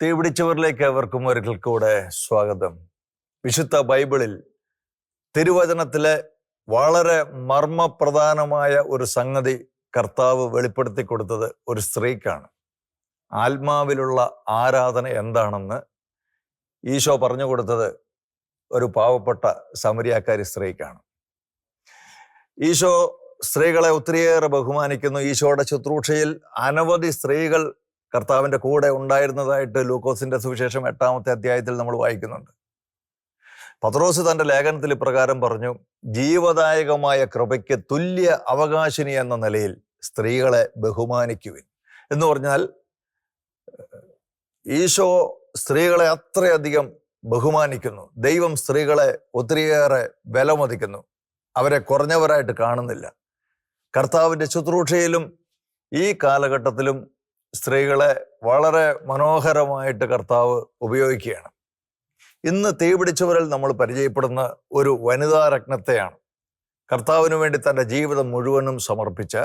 തീപിടിച്ചവരിലേക്ക് അവർക്കും ഒരിക്കൽ കൂടെ സ്വാഗതം. വിശുദ്ധ ബൈബിളിൽ തിരുവചനത്തിലെ വളരെ മർമ്മപ്രധാനമായ ഒരു സംഗതി കർത്താവ് വെളിപ്പെടുത്തി കൊടുത്തത് ഒരു സ്ത്രീക്കാണ്. ആത്മാവിലുള്ള ആരാധന എന്താണെന്ന് ഈശോ പറഞ്ഞു കൊടുത്തത് ഒരു പാവപ്പെട്ട സമരിയാക്കാരി സ്ത്രീക്കാണ്. ഈശോ സ്ത്രീകളെ ഒത്തിരിയേറെ ബഹുമാനിക്കുന്നു. ഈശോയുടെ ശുശ്രൂഷയിൽ അനവധി സ്ത്രീകൾ കർത്താവിൻ്റെ കൂടെ ഉണ്ടായിരുന്നതായിട്ട് ലൂക്കോസിന്റെ സുവിശേഷം 8-ാമത്തെ അധ്യായത്തിൽ നമ്മൾ വായിക്കുന്നുണ്ട്. പത്രോസ് തൻ്റെ ലേഖനത്തിൽ ഇപ്രകാരം പറഞ്ഞു: ജീവദായകമായ കൃപയ്ക്ക് തുല്യ അവകാശിനി എന്ന നിലയിൽ സ്ത്രീകളെ ബഹുമാനിക്കുവിൻ എന്ന് പറഞ്ഞാൽ ഈശോ സ്ത്രീകളെ അത്രയധികം ബഹുമാനിക്കുന്നു. ദൈവം സ്ത്രീകളെ ഒത്തിരിയേറെ വിലമതിക്കുന്നു. അവരെ കുറഞ്ഞവരായിട്ട് കാണുന്നില്ല. കർത്താവിൻ്റെ ശുശ്രൂഷയിലും ഈ കാലഘട്ടത്തിലും സ്ത്രീകളെ വളരെ മനോഹരമായിട്ട് കർത്താവ് ഉപയോഗിക്കുകയാണ്. ഇന്ന് തീപിടിച്ചവരിൽ നമ്മൾ പരിചയപ്പെടുന്ന ഒരു വനിതാ രത്നത്തെയാണ്. കർത്താവിന് വേണ്ടി തൻ്റെ ജീവിതം മുഴുവനും സമർപ്പിച്ച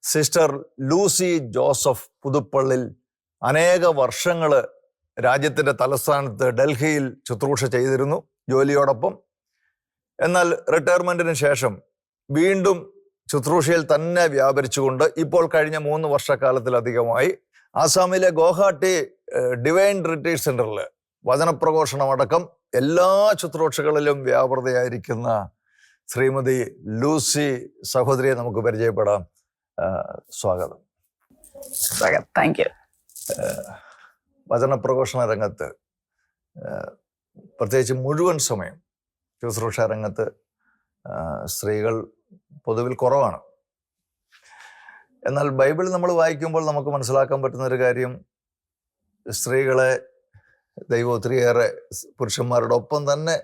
സിസ്റ്റർ ലൂസി ജോസഫ് പുതുപ്പള്ളിൽ അനേക വർഷങ്ങൾ രാജ്യത്തിൻ്റെ തലസ്ഥാനത്ത് ഡൽഹിയിൽ ശുശ്രൂഷ ചെയ്തിരുന്നു ജോലിയോടൊപ്പം. എന്നാൽ റിട്ടയർമെൻറ്റിന് ശേഷം വീണ്ടും ശുശ്രൂഷയിൽ തന്നെ വ്യാപരിച്ചുകൊണ്ട് ഇപ്പോൾ കഴിഞ്ഞ 3 വർഷക്കാലത്തിലധികമായി ആസാമിലെ ഗോഹാട്ടി ഡിവൈൻ റിട്രീറ്റ് സെന്ററിൽ വചനപ്രഘോഷണമടക്കം എല്ലാ ശുശ്രൂഷകളിലും വ്യാപൃതയായിരിക്കുന്ന ശ്രീമതി ലൂസി സഹോദരിയെ നമുക്ക് പരിചയപ്പെടാം. സ്വാഗതം. Thank you. വചനപ്രഘോഷണ രംഗത്ത് പ്രത്യേകിച്ച് മുഴുവൻ സമയം ശുശ്രൂഷ രംഗത്ത് സ്ത്രീകൾ പൊതുവിൽ കുറവാണ്. എന്നാൽ ബൈബിൾ നമ്മൾ വായിക്കുമ്പോൾ നമുക്ക് മനസ്സിലാക്കാൻ പറ്റുന്ന ഒരു കാര്യം, സ്ത്രീകളെ ദൈവം ഒത്തിരിയേറെ പുരുഷന്മാരുടെ ഒപ്പം തന്നെ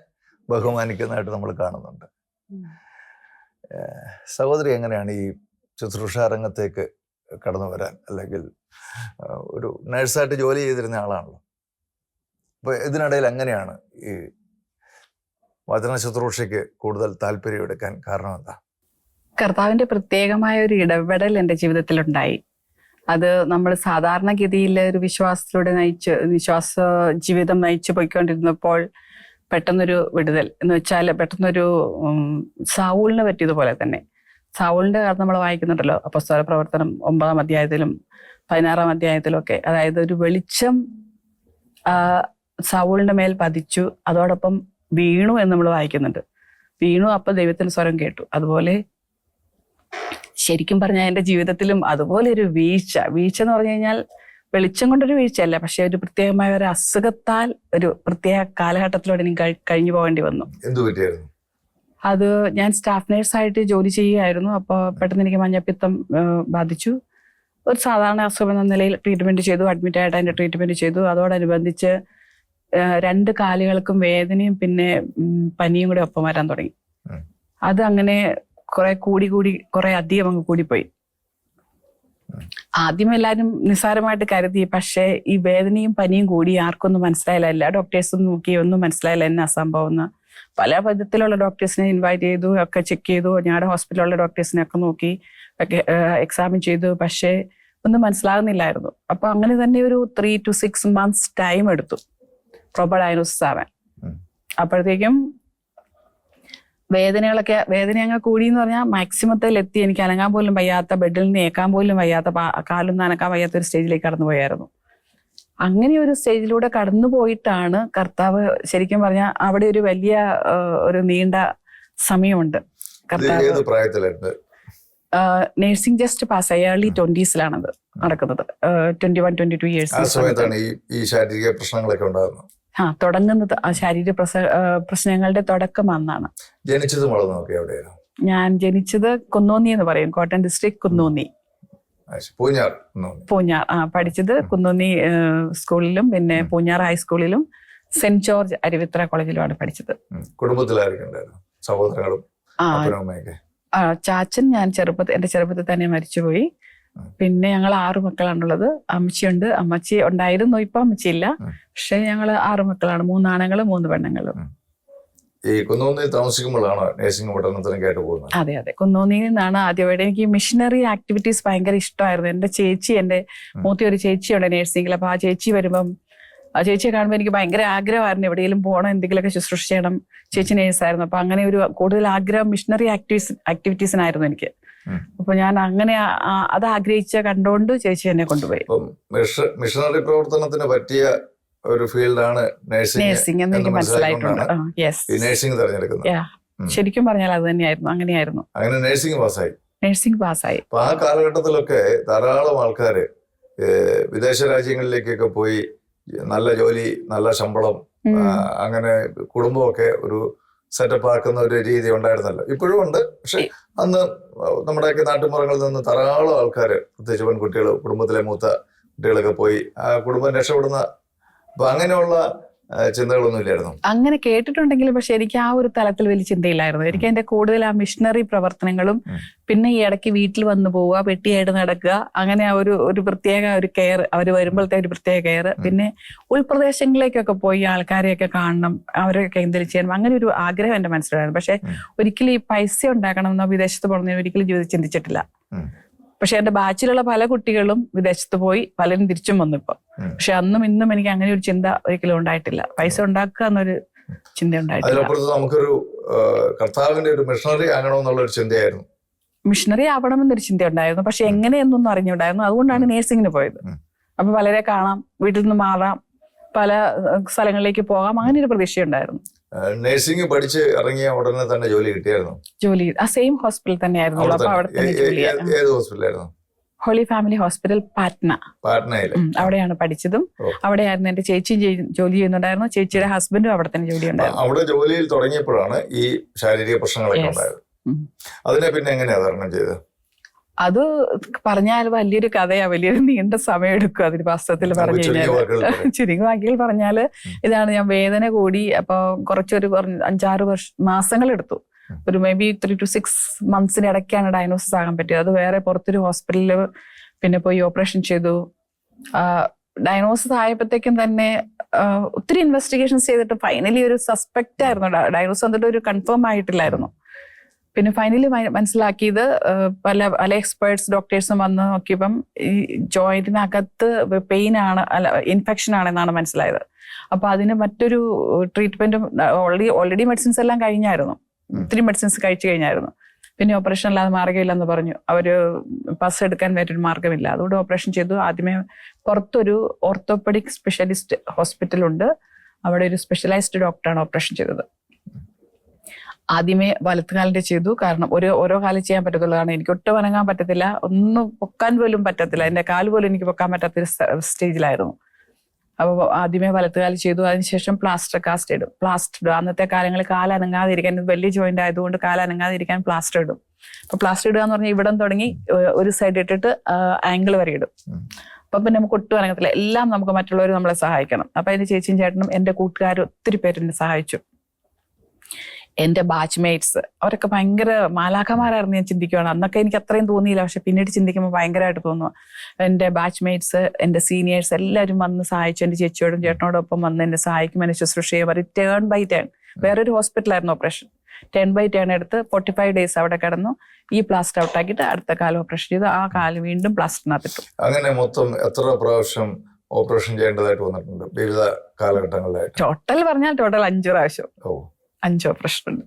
ബഹുമാനിക്കുന്നതായിട്ട് നമ്മൾ കാണുന്നുണ്ട്. സഹോദരി എങ്ങനെയാണ് ഈ ശുശ്രൂഷ രംഗത്തേക്ക് കടന്നു വരാൻ, അല്ലെങ്കിൽ ഒരു നഴ്സായിട്ട് ജോലി ചെയ്തിരുന്ന ആളാണല്ലോ, അപ്പോൾ ഇതിനിടയിൽ എങ്ങനെയാണ് ഈ വചന ശുശ്രൂഷയ്ക്ക് കൂടുതൽ താല്പര്യം എടുക്കാൻ കാരണം എന്താ? കർത്താവിന്റെ പ്രത്യേകമായ ഒരു ഇടപെടൽ എൻ്റെ ജീവിതത്തിലുണ്ടായി. അത് നമ്മൾ സാധാരണഗതിയിൽ ഒരു വിശ്വാസ ജീവിതം നയിച്ചു പോയിക്കൊണ്ടിരുന്നപ്പോൾ പെട്ടെന്നൊരു വിടുതൽ എന്ന് വെച്ചാൽ പെട്ടെന്നൊരു സാവൂളിന് പറ്റിയതുപോലെ തന്നെ. സാവൂളിന്റെ കാര്യം നമ്മൾ വായിക്കുന്നുണ്ടല്ലോ അപ്പോസ്തല പ്രവർത്തനം 9-ാം അധ്യായത്തിലും 16-ാം അധ്യായത്തിലും ഒക്കെ. അതായത് ഒരു വെളിച്ചം സാവൂളിന്റെ മേൽ പതിച്ചു, അതോടൊപ്പം വീണു എന്ന് നമ്മൾ വായിക്കുന്നുണ്ട്. വീണു, അപ്പൊ ദൈവത്തിന്റെ സ്വരം കേട്ടു. അതുപോലെ ശരിക്കും പറഞ്ഞാൽ എൻ്റെ ജീവിതത്തിലും അതുപോലെ ഒരു വീഴ്ച എന്ന് പറഞ്ഞു കഴിഞ്ഞാൽ വെളിച്ചം കൊണ്ടൊരു വീഴ്ചയല്ല, പക്ഷെ ഒരു പ്രത്യേകമായ ഒരു അസുഖത്താൽ ഒരു പ്രത്യേക കാലഘട്ടത്തിലൂടെ എനിക്ക് കഴിഞ്ഞു പോകേണ്ടി വന്നു. അത് ഞാൻ സ്റ്റാഫ് നേഴ്സായിട്ട് ജോലി ചെയ്യുകയായിരുന്നു. അപ്പോൾ പെട്ടെന്ന് എനിക്ക് മഞ്ഞപ്പിത്തം ബാധിച്ചു. ഒരു സാധാരണ അസുഖം എന്ന നിലയിൽ ട്രീറ്റ്മെന്റ് ചെയ്തു, അഡ്മിറ്റ് ആയിട്ട് അതിന്റെ ട്രീറ്റ്മെന്റ് ചെയ്തു. അതോടനുബന്ധിച്ച് 2 കാലുകൾക്കും വേദനയും പിന്നെ പനിയും കൂടെ ഒപ്പം വരാൻ തുടങ്ങി. അത് അങ്ങനെ കുറെ അധികം അങ്ങ് കൂടിപ്പോയി. ആദ്യം എല്ലാവരും നിസ്സാരമായിട്ട് കരുതി. പക്ഷേ ഈ വേദനയും പനിയും കൂടി ആർക്കൊന്നും മനസ്സിലായില്ല. എല്ലാ ഡോക്ടേഴ്സും നോക്കി ഒന്നും മനസ്സിലായില്ല എന്നാ സംഭവം എന്ന്. പല വിധത്തിലുള്ള ഡോക്ടേഴ്സിനെ ഇൻവൈറ്റ് ചെയ്തു, ഒക്കെ ചെക്ക് ചെയ്തു. ഞങ്ങളുടെ ഹോസ്പിറ്റലിലുള്ള ഡോക്ടേഴ്സിനെ ഒക്കെ നോക്കി, ഒക്കെ എക്സാമിൻ ചെയ്തു. പക്ഷേ ഒന്നും മനസ്സിലാകുന്നില്ലായിരുന്നു. അപ്പൊ അങ്ങനെ തന്നെ ഒരു 3 to 6 months ടൈം എടുത്തു പ്രോപ്പർ ഡയഗ്നോസിസ് ആവാൻ. അപ്പോഴത്തേക്കും വേദന അങ്ങ് കൂടി എന്ന് പറഞ്ഞാൽ മാക്സിമത്തിൽ എത്തി. എനിക്ക് അനങ്ങാൻ പോലും വയ്യാത്ത, ബെഡിൽ നിന്ന് ഏക്കാൻ പോലും വയ്യാത്ത, കാലൊന്നും അനക്കാൻ വയ്യാത്ത ഒരു സ്റ്റേജിലേക്ക് കടന്നു പോയായിരുന്നു. അങ്ങനെ ഒരു സ്റ്റേജിലൂടെ കടന്നു പോയിട്ടാണ് കർത്താവ് ശരിക്കും പറഞ്ഞാൽ അവിടെ ഒരു വലിയ ഒരു നീണ്ട സമയമുണ്ട്. കർത്താവ് നേഴ്സിംഗ് ജസ്റ്റ് പാസ്സായി ഏർലി 20s നടക്കുന്നത്. 21-22 years തുടങ്ങുന്നത്. ആ ശാരീരിക പ്രശ്നങ്ങളുടെ തുടക്കം അന്നാണ്. ഞാൻ ജനിച്ചത് കുന്നോന്നി എന്ന് പറയും, കോട്ടയം ഡിസ്ട്രിക്ട് കുന്നോന്നി, പൂഞ്ഞാർ. പഠിച്ചത് കുന്നോന്നി സ്കൂളിലും പിന്നെ പൂഞ്ഞാർ ഹൈസ്കൂളിലും സെന്റ് ജോർജ് അരുവിത്ര കോളേജിലുമാണ് പഠിച്ചത്. ചാച്ചൻ എന്റെ ചെറുപ്പത്തിൽ തന്നെ മരിച്ചുപോയി. പിന്നെ ഞങ്ങൾ 6 മക്കളാണുള്ളത്. അമ്മച്ചിയുണ്ട്, അമ്മച്ചി ഉണ്ടായിരുന്നു, ഇപ്പൊ അമ്മച്ചിയില്ല. പക്ഷെ ഞങ്ങൾ 6 മക്കളാണ്, 3 ആണുങ്ങളും 3 പെണ്ണുങ്ങളും. ഈ കുന്നോന്നിൽ താമസിക്കുമ്പോഴാണ് നഴ്സിംഗ് പഠനത്തിനൊക്കെയായിട്ട് പോകുന്നത്? അതെ അതെ, കുന്നോന്നിയിൽ നിന്നാണ് ആദ്യമായിട്ട്. എനിക്ക് മിഷനറി ആക്ടിവിറ്റീസ് ഭയങ്കര ഇഷ്ടമായിരുന്നു. എൻ്റെ ചേച്ചി, എൻ്റെ മൂത്ത ഒരു ചേച്ചിയുണ്ട് നഴ്സിംഗിൽ. അപ്പൊ ആ ചേച്ചി വരുമ്പം, ആ ചേച്ചിയെ കാണുമ്പോൾ എനിക്ക് ഭയങ്കര ആഗ്രഹമായിരുന്നു എവിടെയെങ്കിലും പോകണം, എന്തെങ്കിലുമൊക്കെ ശുശ്രൂഷ ചെയ്യണം. ചേച്ചി നേഴ്സായിരുന്നു. അപ്പൊ അങ്ങനെ ഒരു കൂടുതൽ ആഗ്രഹം മിഷനറി ആക്ടിവിറ്റീസിനായിരുന്നു എനിക്ക്. അപ്പൊ ഞാൻ അങ്ങനെ അത് ആഗ്രഹിച്ച കണ്ടുകൊണ്ട് ചേച്ചി എന്നെ കൊണ്ടുപോയി. മിഷനറി പ്രവർത്തനത്തിന് പറ്റിയ ഒരു ഫീൽഡാണ് നഴ്സിംഗ് എന്ന് എനിക്ക് മനസ്സിലായിട്ടുണ്ട്. നഴ്സിംഗ് തിരഞ്ഞെടുക്കുന്നത്. ശരിക്കും പറഞ്ഞാൽ അത് തന്നെയായിരുന്നു, അങ്ങനെയായിരുന്നു. അങ്ങനെ നഴ്സിംഗ് പാസ്സായി. അപ്പൊ ആ കാലഘട്ടത്തിലൊക്കെ ധാരാളം ആൾക്കാര് വിദേശ രാജ്യങ്ങളിലേക്കൊക്കെ പോയി നല്ല ജോലി, നല്ല ശമ്പളം, അങ്ങനെ കുടുംബമൊക്കെ ഒരു സെറ്റപ്പ് ആക്കുന്ന ഒരു രീതി ഉണ്ടായിരുന്നല്ലോ. ഇപ്പോഴും ഉണ്ട്. പക്ഷെ അന്ന് നമ്മുടെയൊക്കെ നാട്ടുമ്പുറങ്ങളിൽ നിന്ന് ധാരാളം ആൾക്കാര്, പ്രത്യേകിച്ച് പെൺകുട്ടികൾ, കുടുംബത്തിലെ മൂത്ത കുട്ടികളൊക്കെ പോയി ആ കുടുംബം രക്ഷപ്പെടുന്ന, അപ്പൊ അങ്ങനെയുള്ള ചിന്തകളൊന്നും ഇല്ലായിരുന്നു. അങ്ങനെ കേട്ടിട്ടുണ്ടെങ്കിലും പക്ഷെ എനിക്ക് ആ ഒരു തലത്തിൽ വലിയ ചിന്തയില്ലായിരുന്നു. എനിക്ക് അതിന്റെ കൂടുതൽ ആ മിഷണറി പ്രവർത്തനങ്ങളും പിന്നെ ഈ ഇടയ്ക്ക് വീട്ടിൽ വന്നു പോവുക, വെട്ടിയായിട്ട് നടക്കുക, അങ്ങനെ ആ ഒരു പ്രത്യേക ഒരു കെയർ, അവർ വരുമ്പോഴത്തെ ഒരു പ്രത്യേക കെയർ, പിന്നെ ഉൾപ്രദേശങ്ങളിലേക്കൊക്കെ പോയി ആൾക്കാരെയൊക്കെ കാണണം, അവരൊക്കെ എന്തെങ്കിലും ചെയ്യണം, അങ്ങനെ ഒരു ആഗ്രഹം എന്റെ മനസ്സിലായിരുന്നു. പക്ഷെ ഒരിക്കലും ഈ പൈസ ഉണ്ടാക്കണം എന്നോ വിദേശത്ത് പോകുന്നതിന് ഒരിക്കലും ജീവിതം ചിന്തിച്ചിട്ടില്ല. പക്ഷെ എന്റെ ബാച്ചിലുള്ള പല കുട്ടികളും വിദേശത്ത് പോയി, പലരും തിരിച്ചും വന്നു ഇപ്പൊ. പക്ഷെ അന്നും ഇന്നും എനിക്ക് അങ്ങനെ ഒരു ചിന്ത ഒരിക്കലും ഉണ്ടായിട്ടില്ല. പൈസ ഉണ്ടാക്കുക എന്നൊരു ചിന്ത ഉണ്ടായിട്ടില്ല. നമുക്കൊരു കർത്താവിന്റെ ഒരു മിഷണറി ആകണമെന്നുള്ള ഒരു ചിന്തയായിരുന്നു. മിഷണറി ആവണമെന്നൊരു ചിന്ത ഉണ്ടായിരുന്നു. പക്ഷെ എങ്ങനെയെന്നൊന്നും അറിഞ്ഞുണ്ടായിരുന്നു. അതുകൊണ്ടാണ് നേഴ്സിംഗിന് പോയത്. അപ്പൊ പലരെ കാണാം, വീട്ടിൽ നിന്ന് മാറാം, പല സ്ഥലങ്ങളിലേക്ക് പോകാം, അങ്ങനെ ഒരു പ്രതീക്ഷയുണ്ടായിരുന്നു. നഴ്സിംഗ് പഠിച്ച് ഇറങ്ങിയ ഉടനെ തന്നെ ജോലി കിട്ടിയായിരുന്നു? ജോലി ആ സെയിം ഹോസ്പിറ്റലിൽ തന്നെയായിരുന്നു. അപ്പൊ അവിടെ തന്നെ ജോലിയായിരുന്നു. ഏത് ഹോസ്പിറ്റലായിരുന്നു? ഹോളി ഫാമിലി ഹോസ്പിറ്റൽ, പാറ്റ്നയിൽ. അവിടെയാണ് പഠിച്ചതും. അവിടെയായിരുന്നു എന്റെ ചേച്ചിയും ജോലി ചെയ്യുന്നുണ്ടായിരുന്നു. ചേച്ചിയുടെ ഹസ്ബൻഡും അവിടെ തന്നെ ജോലി ഉണ്ടായിരുന്നു. അവിടെ ജോലിയിൽ തുടങ്ങിയപ്പോഴാണ് ഈ ശാരീരിക പ്രശ്നങ്ങളൊക്കെ ഉണ്ടായത്. അതിനെ പിന്നെ എങ്ങനെയാ തരണം ചെയ്തത്? അത് പറഞ്ഞാൽ വലിയൊരു കഥയാ, വലിയൊരു നീണ്ട സമയം എടുക്കും അതിന് വാസ്തവത്തിൽ പറഞ്ഞു കഴിഞ്ഞാൽ. ചുരുങ്ങി വാക്കിൽ പറഞ്ഞാല് ഇതാണ്, ഞാൻ വേദന കൂടി. അപ്പൊ കുറച്ചൊരു 5-6 മാസങ്ങൾ എടുത്തു. ഒരു മേ ബി 3 to 6 months ഇടയ്ക്കാണ് ഡയഗ്നോസിസ് ആകാൻ പറ്റിയത്. അത് വേറെ പുറത്തൊരു ഹോസ്പിറ്റലിൽ പിന്നെ പോയി ഓപ്പറേഷൻ ചെയ്തു. ഡയഗ്നോസിസ് ആയപ്പോഴത്തേക്കും തന്നെ ഒത്തിരി ഇൻവെസ്റ്റിഗേഷൻസ് ചെയ്തിട്ട് ഫൈനലി ഒരു സസ്പെക്റ്റ് ആയിരുന്നു. ഡയഗ്നോസിസ് വന്നിട്ട് ഒരു കൺഫേം ആയിട്ടില്ലായിരുന്നു. പിന്നെ ഫൈനലി മനസ്സിലാക്കിയത് പല എക്സ്പേർട്സ് ഡോക്ടേഴ്സും വന്ന് നോക്കിയപ്പം ഈ ജോയിന്റിനകത്ത് പെയിൻ ആണ്, അല്ല ഇൻഫെക്ഷൻ ആണെന്നാണ് മനസ്സിലായത്. അപ്പൊ അതിന് മറ്റൊരു ട്രീറ്റ്മെന്റും ഓൾറെഡി മെഡിസിൻസ് എല്ലാം കഴിഞ്ഞായിരുന്നു. ഒത്തിരി മെഡിസിൻസ് കഴിച്ചു കഴിഞ്ഞായിരുന്നു. പിന്നെ ഓപ്പറേഷൻ അല്ലാതെ മാർഗ്ഗമില്ലെന്ന് പറഞ്ഞു. അവര് പസ് എടുക്കാൻ വേറൊരു മാർഗ്ഗമില്ല. അതുകൊണ്ട് ഓപ്പറേഷൻ ചെയ്തു. ആദ്യമേ പുറത്തൊരു ഓർത്തോപെഡിക് സ്പെഷ്യലിസ്റ്റ് ഹോസ്പിറ്റലുണ്ട്, അവിടെ ഒരു സ്പെഷ്യലൈസ്ഡ് ഡോക്ടറാണ് ഓപ്പറേഷൻ ചെയ്തത്. ആദ്യമേ വലത്തുകാലിന്റെ ചെയ്തു. കാരണം ഓരോ കാലം ചെയ്യാൻ പറ്റത്തുള്ളൂ. കാരണം എനിക്ക് ഒട്ടും അനങ്ങാൻ പറ്റത്തില്ല, ഒന്നും പൊക്കാൻ പോലും പറ്റത്തില്ല. എന്റെ കാല് പോലും എനിക്ക് പൊക്കാൻ പറ്റാത്തൊരു സ്റ്റേജിലായിരുന്നു. അപ്പോൾ ആദ്യമേ വലത്തുകാല് ചെയ്തു. അതിനുശേഷം പ്ലാസ്റ്റർ കാസ്റ്റ് ഇടും. പ്ലാസ്റ്റർ ഇടും. അന്നത്തെ കാലങ്ങളിൽ കാലനങ്ങാതിരിക്കാൻ, വലിയ ജോയിന്റ് ആയതുകൊണ്ട് കാലനങ്ങാതിരിക്കാൻ പ്ലാസ്റ്റർ ഇടും. അപ്പൊ പ്ലാസ്റ്റർ ഇടുക എന്ന് പറഞ്ഞാൽ ഇവിടം തുടങ്ങി ഒരു സൈഡ് ഇട്ടിട്ട് ആംഗിൾ വരെ ഇടും. അപ്പൊ പിന്നെ നമുക്ക് ഒട്ടും അനങ്ങത്തില്ല. എല്ലാം നമുക്ക് മറ്റുള്ളവർ നമ്മളെ സഹായിക്കണം. അപ്പൊ എന്റെ ചേച്ചിയും ചേട്ടനും എന്റെ കൂട്ടുകാരും ഒത്തിരി പേര് എന്നെ സഹായിച്ചു. എന്റെ ബാച്ച്മേറ്റ്സ് അവരൊക്കെ ഭയങ്കര മാലാഖമാരായിരുന്നു. ഞാൻ ചിന്തിക്കുകയാണ്, അന്നൊക്കെ എനിക്ക് അത്രയും തോന്നിയില്ല. പക്ഷെ പിന്നീട് ചിന്തിക്കുമ്പോൾ ഭയങ്കരമായിട്ട് തോന്നുക. എന്റെ ബാച്ച്മേറ്റ്സ്, എന്റെ സീനിയേഴ്സ് എല്ലാവരും വന്ന് സഹായിച്ചു. എന്റെ ചേച്ചിയോടും ചേട്ടനോടൊപ്പം വന്ന് എന്നെ സഹായിക്കും, എന്നെ ശുശ്രൂഷ ചെയ്യും. Turn by turn. വേറൊരു ഹോസ്പിറ്റലായിരുന്നു ഓപ്പറേഷൻ. 10 by 10 എടുത്ത് 45 days അവിടെ കിടന്നു. ഈ പ്ലാസ്റ്റർ ഔട്ട് ആക്കിയിട്ട് അടുത്ത കാലം ഓപ്പറേഷൻ ചെയ്തു. ആ കാലം വീണ്ടും പ്ലാസ്റ്ററിനകത്തിട്ടു. അങ്ങനെ മൊത്തം എത്ര പ്രാവശ്യം ഓപ്പറേഷൻ ചെയ്യേണ്ടതായിട്ട് വന്നിട്ടുണ്ട് വിവിധ കാലഘട്ടങ്ങളിലായിട്ട്? ടോട്ടൽ പറഞ്ഞാൽ 5 പ്രാവശ്യം. 5 ഓപ്പറേഷൻ ഉണ്ട്.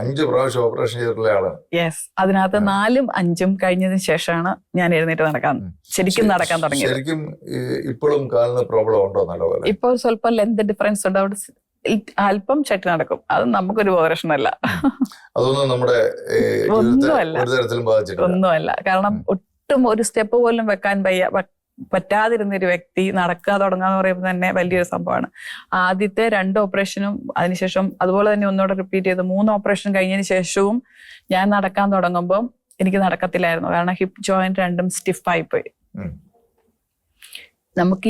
5 പ്രാവശ്യം ഓപ്പറേഷൻ ചെയ്തിട്ടുള്ള ആളാണ്. യെസ്. അതിനകത്ത് 4ഉം 5ഉം കഴിഞ്ഞതിന് ശേഷമാണ് ഞാൻ എഴുന്നേറ്റ് ശരിക്കും നടക്കാൻ തുടങ്ങിയത്. ശരിക്കും ഇപ്പോഴും കാലിന് പ്രോബ്ലം ഉണ്ടോ? നല്ലപോലെ ഇപ്പോൾ സ്വല്പം ലെന്ത് ഡിഫറൻസ് ഉണ്ട്. അവിടെ അല്പം ചട്ടി നടക്കും. അത് നമുക്കൊരു പ്രശ്നമല്ല. അതൊന്നും നമ്മുടെ ഒന്നുമല്ല. കാരണം ഒട്ടും ഒരു സ്റ്റെപ്പ് പോലും വെക്കാൻ പറ്റാതിരുന്നൊരു വ്യക്തി നടക്കുക തുടങ്ങാന്ന് പറയുമ്പോൾ തന്നെ വലിയൊരു സംഭവമാണ്. ആദ്യത്തെ 2 ഓപ്പറേഷനും അതിനുശേഷം അതുപോലെ തന്നെ ഒന്നുകൂടെ റിപ്പീറ്റ് ചെയ്ത് 3 ഓപ്പറേഷൻ കഴിഞ്ഞതിന് ശേഷവും ഞാൻ നടക്കാൻ തുടങ്ങുമ്പോൾ എനിക്ക് നടക്കത്തില്ലായിരുന്നു. കാരണം ഹിപ്പ് ജോയിന്റ് രണ്ടും സ്റ്റിഫായിപ്പോയി. നമുക്ക്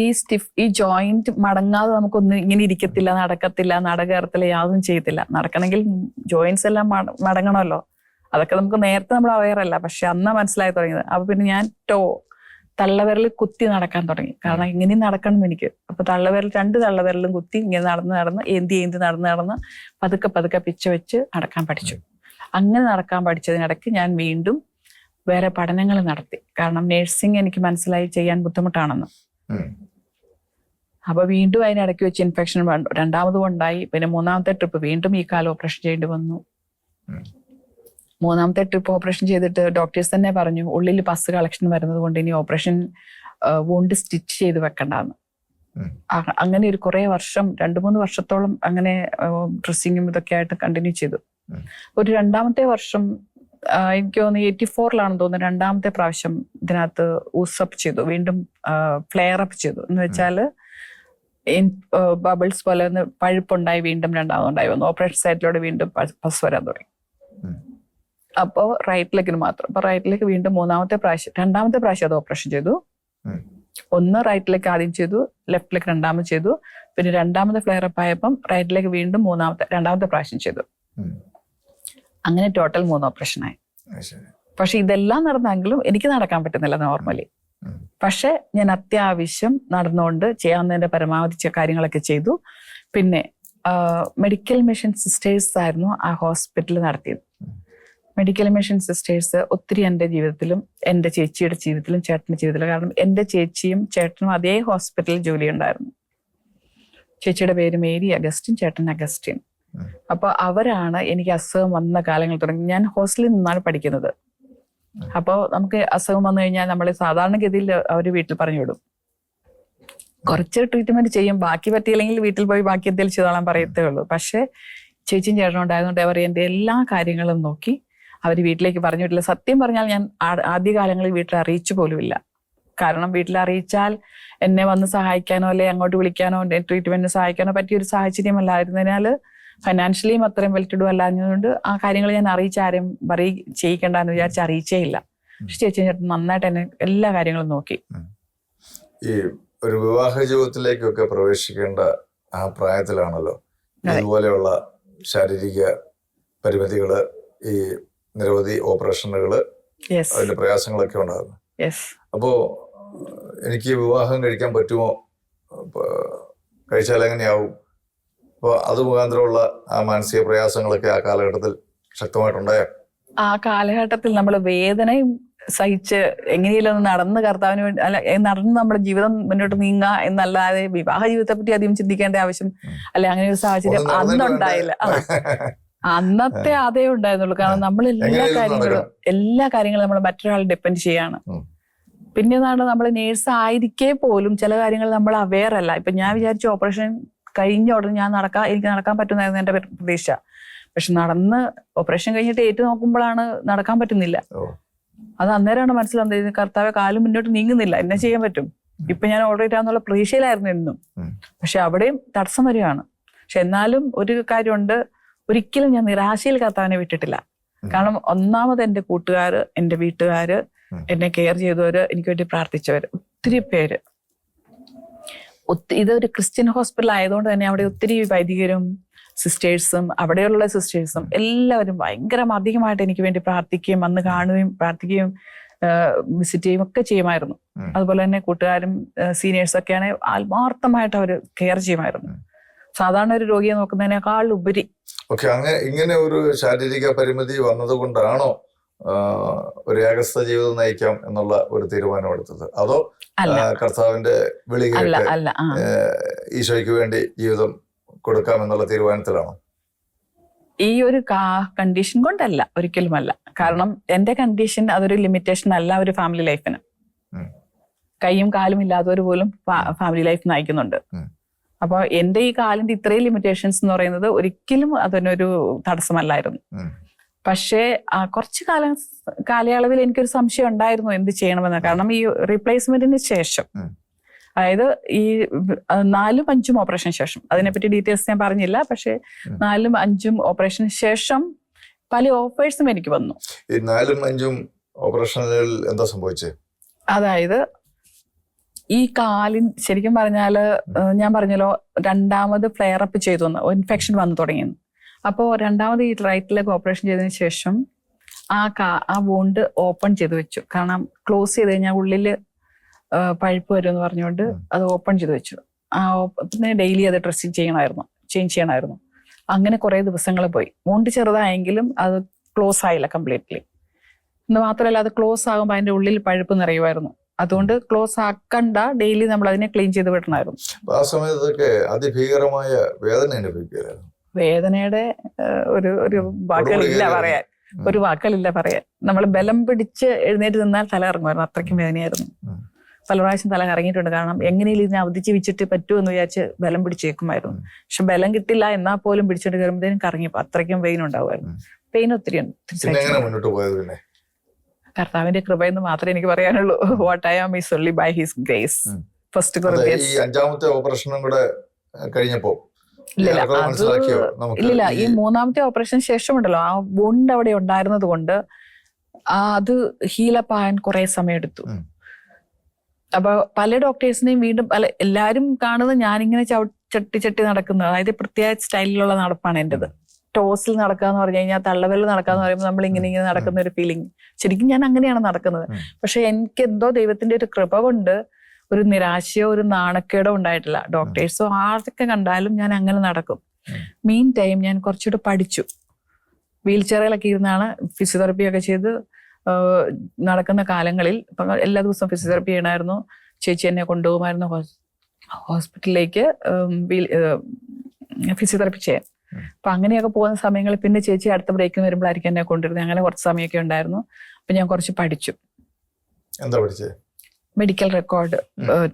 ഈ ജോയിന്റ് മടങ്ങാതെ നമുക്കൊന്നും ഇങ്ങനെ ഇരിക്കത്തില്ല, നടക്കത്തില്ല, നടകയറത്തില്ല, യാതൊന്നും ചെയ്യത്തില്ല. നടക്കണമെങ്കിൽ ജോയിന്റ്സ് എല്ലാം മടങ്ങണമല്ലോ. അതൊക്കെ നമുക്ക് നേരത്തെ നമ്മൾ അവെയർ അല്ല, പക്ഷെ അന്നാ മനസ്സിലായി തുടങ്ങിയത്. അപ്പൊ പിന്നെ ഞാൻ തള്ളവിരൽ കുത്തി നടക്കാൻ തുടങ്ങി. കാരണം ഇങ്ങനെ നടക്കണം എനിക്ക്. അപ്പൊ തള്ളവിരൽ 2 തള്ളവിരലും കുത്തി ഇങ്ങനെ നടന്ന് ഏന്തി നടന്ന് പതുക്കെ പിച്ച വെച്ച് നടക്കാൻ പഠിച്ചു. അങ്ങനെ നടക്കാൻ പഠിച്ചതിനിടയ്ക്ക് ഞാൻ വീണ്ടും വേറെ പഠനങ്ങൾ നടത്തി. കാരണം നേഴ്സിംഗ് എനിക്ക് മനസ്സിലായി ചെയ്യാൻ ബുദ്ധിമുട്ടാണെന്ന്. അപ്പൊ വീണ്ടും അതിനിടയ്ക്ക് വെച്ച് ഇൻഫെക്ഷൻ രണ്ടാമതും ഉണ്ടായി. പിന്നെ 3ാമത്തെ ട്രിപ്പ് വീണ്ടും ഈ കാലം ഓപ്പറേഷൻ ചെയ്യേണ്ടി വന്നു. 3ാമത്തെ ട്രിപ്പ് ഓപ്പറേഷൻ ചെയ്തിട്ട് ഡോക്ടേഴ്സ് തന്നെ പറഞ്ഞു ഉള്ളിൽ പസ് കളക്ഷൻ വരുന്നത് കൊണ്ട് ഇനി ഓപ്പറേഷൻ വോണ്ട് സ്റ്റിച്ച് ചെയ്ത് വെക്കണ്ടെന്ന്. അങ്ങനെ ഒരു കുറെ വർഷം 2-3 വർഷത്തോളം അങ്ങനെ ഡ്രസ്സിങ്ങും ഇതൊക്കെ ആയിട്ട് കണ്ടിന്യൂ ചെയ്തു. ഒരു 2ാമത്തെ വർഷം എനിക്ക് തോന്നുന്നു 84-ലാണെന്ന് തോന്നുന്നു 2ാമത്തെ പ്രാവശ്യം ഇതിനകത്ത് ഊസപ്പ് ചെയ്തു. വീണ്ടും ഫ്ലെയർ അപ്പ് ചെയ്തു. എന്ന് വെച്ചാൽ ബബിൾസ് പോലെ ഒന്ന് പഴുപ്പുണ്ടായി വീണ്ടും 2ാമതുണ്ടായി വന്നു. ഓപ്പറേഷൻ സൈറ്റിലൂടെ വീണ്ടും പസ് വരാൻ തുടങ്ങി. അപ്പോൾ റൈറ്റ് ലെഗിന് മാത്രം. അപ്പൊ റൈറ്റ് ലെഗ് വീണ്ടും 2ാമത്തെ പ്രാവശ്യം അത് ഓപ്പറേഷൻ ചെയ്തു. ഒന്ന് റൈറ്റ് ലെഗ് ആദ്യം ചെയ്തു, ലെഫ്റ്റ് ലെഗ് 2ാമത് ചെയ്തു. പിന്നെ 2ാമത് ഫ്ലെയർ അപ്പ് ആയപ്പം റൈറ്റ് ലെഗ് വീണ്ടും 2ാമത്തെ പ്രാവശ്യം ചെയ്തു. അങ്ങനെ ടോട്ടൽ 3 ഓപ്പറേഷനായി. പക്ഷെ ഇതെല്ലാം നടന്നെങ്കിലും എനിക്ക് നടക്കാൻ പറ്റുന്നില്ല നോർമലി. പക്ഷെ ഞാൻ അത്യാവശ്യം നടന്നുകൊണ്ട് ചെയ്യാവുന്നതിന്റെ പരമാവധി കാര്യങ്ങളൊക്കെ ചെയ്തു. പിന്നെ മെഡിക്കൽ മിഷൻ സിസ്റ്റേഴ്സ് ആയിരുന്നു ആ ഹോസ്പിറ്റൽ നടത്തിയത്. മെഡിക്കൽ മിഷൻ സിസ്റ്റേഴ്സ് ഒത്തിരി എൻ്റെ ജീവിതത്തിലും എൻ്റെ ചേച്ചിയുടെ ജീവിതത്തിലും ചേട്ടൻ്റെ ജീവിതത്തിലും, കാരണം എൻ്റെ ചേച്ചിയും ചേട്ടനും അതേ ഹോസ്പിറ്റലിൽ ജോലി ഉണ്ടായിരുന്നു. ചേച്ചിയുടെ പേര് മേരി അഗസ്റ്റിൻ, ചേട്ടൻ അഗസ്റ്റിൻ. അപ്പൊ അവരാണ് എനിക്ക് അസുഖം വന്ന കാലങ്ങൾ തുടങ്ങി. ഞാൻ ഹോസ്റ്റലിൽ നിന്നാണ് പഠിക്കുന്നത്. അപ്പോൾ നമുക്ക് അസുഖം വന്നു കഴിഞ്ഞാൽ നമ്മൾ സാധാരണഗതിയിൽ അവർ വീട്ടിൽ പറഞ്ഞു വിടും. കുറച്ച് ട്രീറ്റ്മെന്റ് ചെയ്യും, ബാക്കി പറ്റിയില്ലെങ്കിൽ വീട്ടിൽ പോയി ബാക്കി എന്തെങ്കിലും ചെയ്തോളാൻ പറയത്തേ ഉള്ളൂ. പക്ഷെ ചേച്ചിയും ചേട്ടനും ഉണ്ടായതുകൊണ്ട് അവർ എൻ്റെ എല്ലാ കാര്യങ്ങളും നോക്കി അവർ വീട്ടിലേക്ക് പറഞ്ഞു വിട്ടില്ല. സത്യം പറഞ്ഞാൽ ഞാൻ ആദ്യകാലങ്ങളിൽ വീട്ടിൽ അറിയിച്ചു പോലുമില്ല. കാരണം വീട്ടിൽ അറിയിച്ചാൽ എന്നെ വന്ന് സഹായിക്കാനോ അല്ലെ അങ്ങോട്ട് വിളിക്കാനോ ട്രീറ്റ്മെന്റിന് സഹായിക്കാനോ പറ്റിയൊരു സാഹചര്യമല്ലായിരുന്നതിനാൽ ഫൈനാൻഷ്യലിയും അത്രയും വെൽറ്റഡും അല്ലാഞ്ഞതുകൊണ്ട് ആ കാര്യങ്ങൾ ഞാൻ അറിയിച്ച ആരും ചെയ്യിക്കണ്ടെന്ന് വിചാരിച്ച് അറിയിച്ചേ ഇല്ല. പക്ഷെ ചേച്ചി ചേട്ടൻ നന്നായിട്ട് എന്നെ എല്ലാ കാര്യങ്ങളും നോക്കി. ഈ ഒരു വിവാഹ ജീവിതത്തിലേക്കൊക്കെ പ്രവേശിക്കേണ്ട ആ പ്രായത്തിലാണല്ലോ ഇതുപോലെയുള്ള ശാരീരിക പരിമിതികള്, ഈ നിരവധി ഓപ്പറേഷനുകള്, അതിന്റെ പ്രയാസങ്ങളൊക്കെ ഉണ്ടാകുന്നു. അപ്പോ എനിക്ക് വിവാഹം കഴിക്കാൻ പറ്റുമോ, കഴിച്ചാൽ എങ്ങനെയാവും? അപ്പോൾ അത് മുഖാന്തരമുള്ള ആ മാനസിക പ്രയാസങ്ങളൊക്കെ ആ കാലഘട്ടത്തിൽ ശക്തമായിട്ടുണ്ടായോ? ആ കാലഘട്ടത്തിൽ നമ്മൾ വേദനയും സഹിച്ച് എങ്ങനെയെങ്കിലും നടന്ന് കർത്താവിന് വേണ്ടി നടന്ന് നമ്മുടെ ജീവിതം മുന്നോട്ട് നീങ്ങുക എന്നല്ലാതെ വിവാഹ ജീവിതത്തെ പറ്റി അധികം ചിന്തിക്കേണ്ട ആവശ്യം അല്ലെ അങ്ങനെ ഒരു സാഹചര്യം അന്നുണ്ടായില്ല. അന്നത്തെ അതേ ഉണ്ടായിരുന്നുള്ളൂ. കാരണം നമ്മൾ എല്ലാ കാര്യങ്ങളും നമ്മൾ മറ്റൊരാൾ ഡിപ്പെൻഡ് ചെയ്യാണ്. പിന്നെയാണ് നമ്മൾ നേഴ്സ് ആയിരിക്കേ പോലും ചില കാര്യങ്ങൾ നമ്മൾ അവെയർ അല്ല. ഇപ്പൊ ഞാൻ വിചാരിച്ചു ഓപ്പറേഷൻ കഴിഞ്ഞ ഉടനെ എനിക്ക് നടക്കാൻ പറ്റുന്നായിരുന്നു എന്റെ പ്രതീക്ഷ. പക്ഷെ നടന്ന് ഓപ്പറേഷൻ കഴിഞ്ഞിട്ട് ഏറ്റു നോക്കുമ്പോഴാണ് നടക്കാൻ പറ്റുന്നില്ല. അത് അന്നേരമാണ് മനസ്സിലാവുന്നത് കർത്താവെ കാലം മുന്നോട്ട് നീങ്ങുന്നില്ല, എന്നെ ചെയ്യാൻ പറ്റും. ഇപ്പൊ ഞാൻ ഓൾറെഡി ആണെന്നുള്ള പ്രതീക്ഷയിലായിരുന്നു എന്നും. പക്ഷെ അവിടെയും തടസ്സം വരികയാണ്. പക്ഷെ എന്നാലും ഒരു കാര്യമുണ്ട്, ഒരിക്കലും ഞാൻ നിരാശയിൽ കർത്താവിനെ വിട്ടിട്ടില്ല. കാരണം ഒന്നാമത് എൻ്റെ കൂട്ടുകാര്, എൻ്റെ വീട്ടുകാര്, എന്നെ കെയർ ചെയ്തവര്, എനിക്ക് വേണ്ടി പ്രാർത്ഥിച്ചവര് ഒത്തിരി പേര്. ഇതൊരു ക്രിസ്ത്യൻ ഹോസ്പിറ്റൽ ആയതുകൊണ്ട് തന്നെ അവിടെ ഒത്തിരി വൈദികരും സിസ്റ്റേഴ്സും അവിടെയുള്ള സിസ്റ്റേഴ്സും എല്ലാവരും ഭയങ്കര അധികമായിട്ട് എനിക്ക് വേണ്ടി പ്രാർത്ഥിക്കുകയും വന്ന് കാണുകയും പ്രാർത്ഥിക്കുകയും വിസിറ്റ് ചെയ്യുകയും ഒക്കെ ചെയ്യുമായിരുന്നു. അതുപോലെ തന്നെ കൂട്ടുകാരും സീനിയേഴ്സൊക്കെയാണ് ആത്മാർത്ഥമായിട്ട് അവർ കെയർ ചെയ്യുമായിരുന്നു. സാധാരണ ഒരു രോഗിയെ നോക്കുന്നതിനേക്കാൾ ഉപരി. ഓക്കെ, അങ്ങനെ ഇങ്ങനെ ഒരു ശാരീരിക പരിമിതി വന്നത് കൊണ്ടാണോ ഒരു ഏകസ്ഥ ജീവിതം നയിക്കാം എന്നുള്ള ഒരു തീരുമാനം എടുത്തത്? അതോ കർത്താവിന്റെ വിളി കേട്ട് ഈശോയ്ക്ക് വേണ്ടി ജീവിതം കൊടുക്കാം എന്നുള്ള തീരുമാനത്തിലാണോ? ഈ ഒരു കണ്ടീഷൻ കൊണ്ടല്ല, ഒരിക്കലുമല്ല. കാരണം എന്റെ കണ്ടീഷൻ അതൊരു ലിമിറ്റേഷൻ അല്ല ഒരു ഫാമിലി ലൈഫിന്. കൈയും കാലും ഇല്ലാത്തവർ പോലും ഫാമിലി ലൈഫ് നയിക്കുന്നുണ്ട്. അപ്പൊ എന്റെ ഈ കാലിന്റെ ഇത്രയും ലിമിറ്റേഷൻസ് എന്ന് പറയുന്നത് ഒരിക്കലും അതിനൊരു തടസ്സമല്ലായിരുന്നു. പക്ഷേ കുറച്ചു കാലയളവിൽ എനിക്കൊരു സംശയം ഉണ്ടായിരുന്നു എന്ത് ചെയ്യണമെന്ന്. കാരണം ഈ റീപ്ലേസ്മെന്റിന് ശേഷം, അതായത് ഈ 4-5 ഓപ്പറേഷൻ ശേഷം, അതിനെപ്പറ്റി ഡീറ്റെയിൽസ് ഞാൻ പറഞ്ഞില്ല, പക്ഷെ 4-5 ഓപ്പറേഷന് ശേഷം പല ഓഫേഴ്സും എനിക്ക് വന്നു. ഈ 4-5 ഓപ്പറേഷനുകളിൽ എന്താ സംഭവിച്ചത്? അതായത് ഈ കാലിൻ ശരിക്കും പറഞ്ഞാല് ഞാൻ പറഞ്ഞല്ലോ, 2ാമത് ഫ്ലെയർ അപ്പ് ചെയ്തു, ഇൻഫെക്ഷൻ വന്നു തുടങ്ങിയെന്ന്. അപ്പോൾ 2ാമത് ഈ റൈറ്റ് ലെഗ് ഓപ്പറേഷൻ ചെയ്തതിന് ശേഷം ആ വോണ്ട് ഓപ്പൺ ചെയ്ത് വെച്ചു. കാരണം ക്ലോസ് ചെയ്ത് കഴിഞ്ഞാൽ ഉള്ളില് പഴുപ്പ് വരും എന്ന് പറഞ്ഞുകൊണ്ട് അത് ഓപ്പൺ ചെയ്ത് വെച്ചു. പിന്നെ ഡെയിലി അത് ഡ്രസ്സിങ് ചേഞ്ച് ചെയ്യണമായിരുന്നു. അങ്ങനെ കുറെ ദിവസങ്ങൾ പോയി. വൂണ്ട് ചെറുതായെങ്കിലും അത് ക്ലോസ് ആയില്ല കംപ്ലീറ്റ്ലി. എന്ന് മാത്രമല്ല അത് ക്ലോസ് ആകുമ്പോൾ അതിന്റെ ഉള്ളിൽ പഴുപ്പ് നിറയുമായിരുന്നു. അതുകൊണ്ട് ക്ലോസ് ആക്കണ്ട, ഡെയിലി നമ്മൾ അതിനെ ക്ലീൻ ചെയ്ത് വിടണമായിരുന്നു. ആ സമയത്തൊക്കെ അതിഭീകരമായ വേദന അനുഭവിക്കുകയായിരുന്നു. വേദനയുടെ ഒരു വാക്കുകളില്ല പറയാൻ, ഒരു വാക്കുകളില്ല പറയാൻ. നമ്മൾ ബലം പിടിച്ച് എഴുന്നേറ്റ് നിന്നാൽ തല ഇറങ്ങുമായിരുന്നു, അത്രയ്ക്കും വേദനയായിരുന്നു. പല പ്രാവശ്യം തല കറങ്ങിയിട്ടുണ്ട്. കാരണം എങ്ങനെയും ഇതിനെ അവധിച്ച് വെച്ചിട്ട് പറ്റുമെന്ന് വിചാരിച്ച് ബലം പിടിച്ചേക്കുമായിരുന്നു. പക്ഷെ ബലം കിട്ടില്ല എന്നാൽ പോലും പിടിച്ചിട്ട് കയറുമ്പോഴത്തേനും കറങ്ങിപ്പോ അത്രയ്ക്കും പെയിൻ ഉണ്ടാവുമായിരുന്നു. പെയിൻ ഒത്തിരി ഉണ്ട്. കർത്താവിന്റെ കൃപയെന്ന് മാത്രമേ എനിക്ക് പറയാനുള്ളൂ. What I am is only by his grace. First Corinthians. അഞ്ചാമത്തെ ഓപ്പറേഷനും കൂടെ കഴിഞ്ഞപ്പോ ഇല്ല, ഈ മൂന്നാമത്തെ ഓപ്പറേഷൻ ശേഷമുണ്ടല്ലോ, ആ വൂണ്ട് അവിടെ ഉണ്ടായിരുന്നത് കൊണ്ട് അത് ഹീലപ്പ് ആകാൻ കുറെ സമയം എടുത്തു. അപ്പൊ പല ഡോക്ടേഴ്സിനെയും വീണ്ടും എല്ലാരും കാണുന്നത് ഞാനിങ്ങനെ ചട്ടി നടക്കുന്നത്, അതായത് പ്രത്യേക സ്റ്റൈലിലുള്ള നടപ്പാണ് എന്റേത്. ടോസിൽ നടക്കുക എന്ന് പറഞ്ഞു കഴിഞ്ഞാൽ തള്ളവിരൽ നടക്കാന്ന് പറയുമ്പോൾ നമ്മൾ ഇങ്ങനെ നടക്കുന്ന ഒരു ഫീലിംഗ്. ശരിക്കും ഞാൻ അങ്ങനെയാണ് നടക്കുന്നത്. പക്ഷെ എനിക്ക് എന്തോ ദൈവത്തിന്റെ ഒരു കൃപ കൊണ്ട് ഒരു നിരാശയോ ഒരു നാണക്കേടോ ഉണ്ടായിട്ടില്ല. ഡോക്ടേഴ്സോ ആർക്കൊക്കെ കണ്ടാലും ഞാൻ അങ്ങനെ നടക്കും. മീൻ ടൈം ഞാൻ കുറച്ചുകൂടെ പഠിച്ചു. വീൽ ചെയറിലൊക്കെ ഇരുന്നാണ് ഫിസിയോതെറപ്പി ഒക്കെ ചെയ്ത് നടക്കുന്ന കാലങ്ങളിൽ. ഇപ്പം എല്ലാ ദിവസവും ഫിസിയോതെറപ്പി ചെയ്യണമായിരുന്നു. ചേച്ചി എന്നെ കൊണ്ടുപോകുമായിരുന്നു ഹോസ്പിറ്റലിലേക്ക് ഫിസിയോതെറപ്പി ചെയ്യാൻ. അപ്പൊ അങ്ങനെയൊക്കെ പോകുന്ന സമയങ്ങളിൽ പിന്നെ ചേച്ചി അടുത്ത ബ്രേക്കിന് വരുമ്പോഴായിരിക്കും എന്നെ കൊണ്ടുവരുന്നത്. അങ്ങനെ കുറച്ച് സമയമൊക്കെ ഉണ്ടായിരുന്നു. അപ്പൊ ഞാൻ കുറച്ച് പഠിച്ചു. എന്താ പഠിച്ചത്? മെഡിക്കൽ റെക്കോർഡ്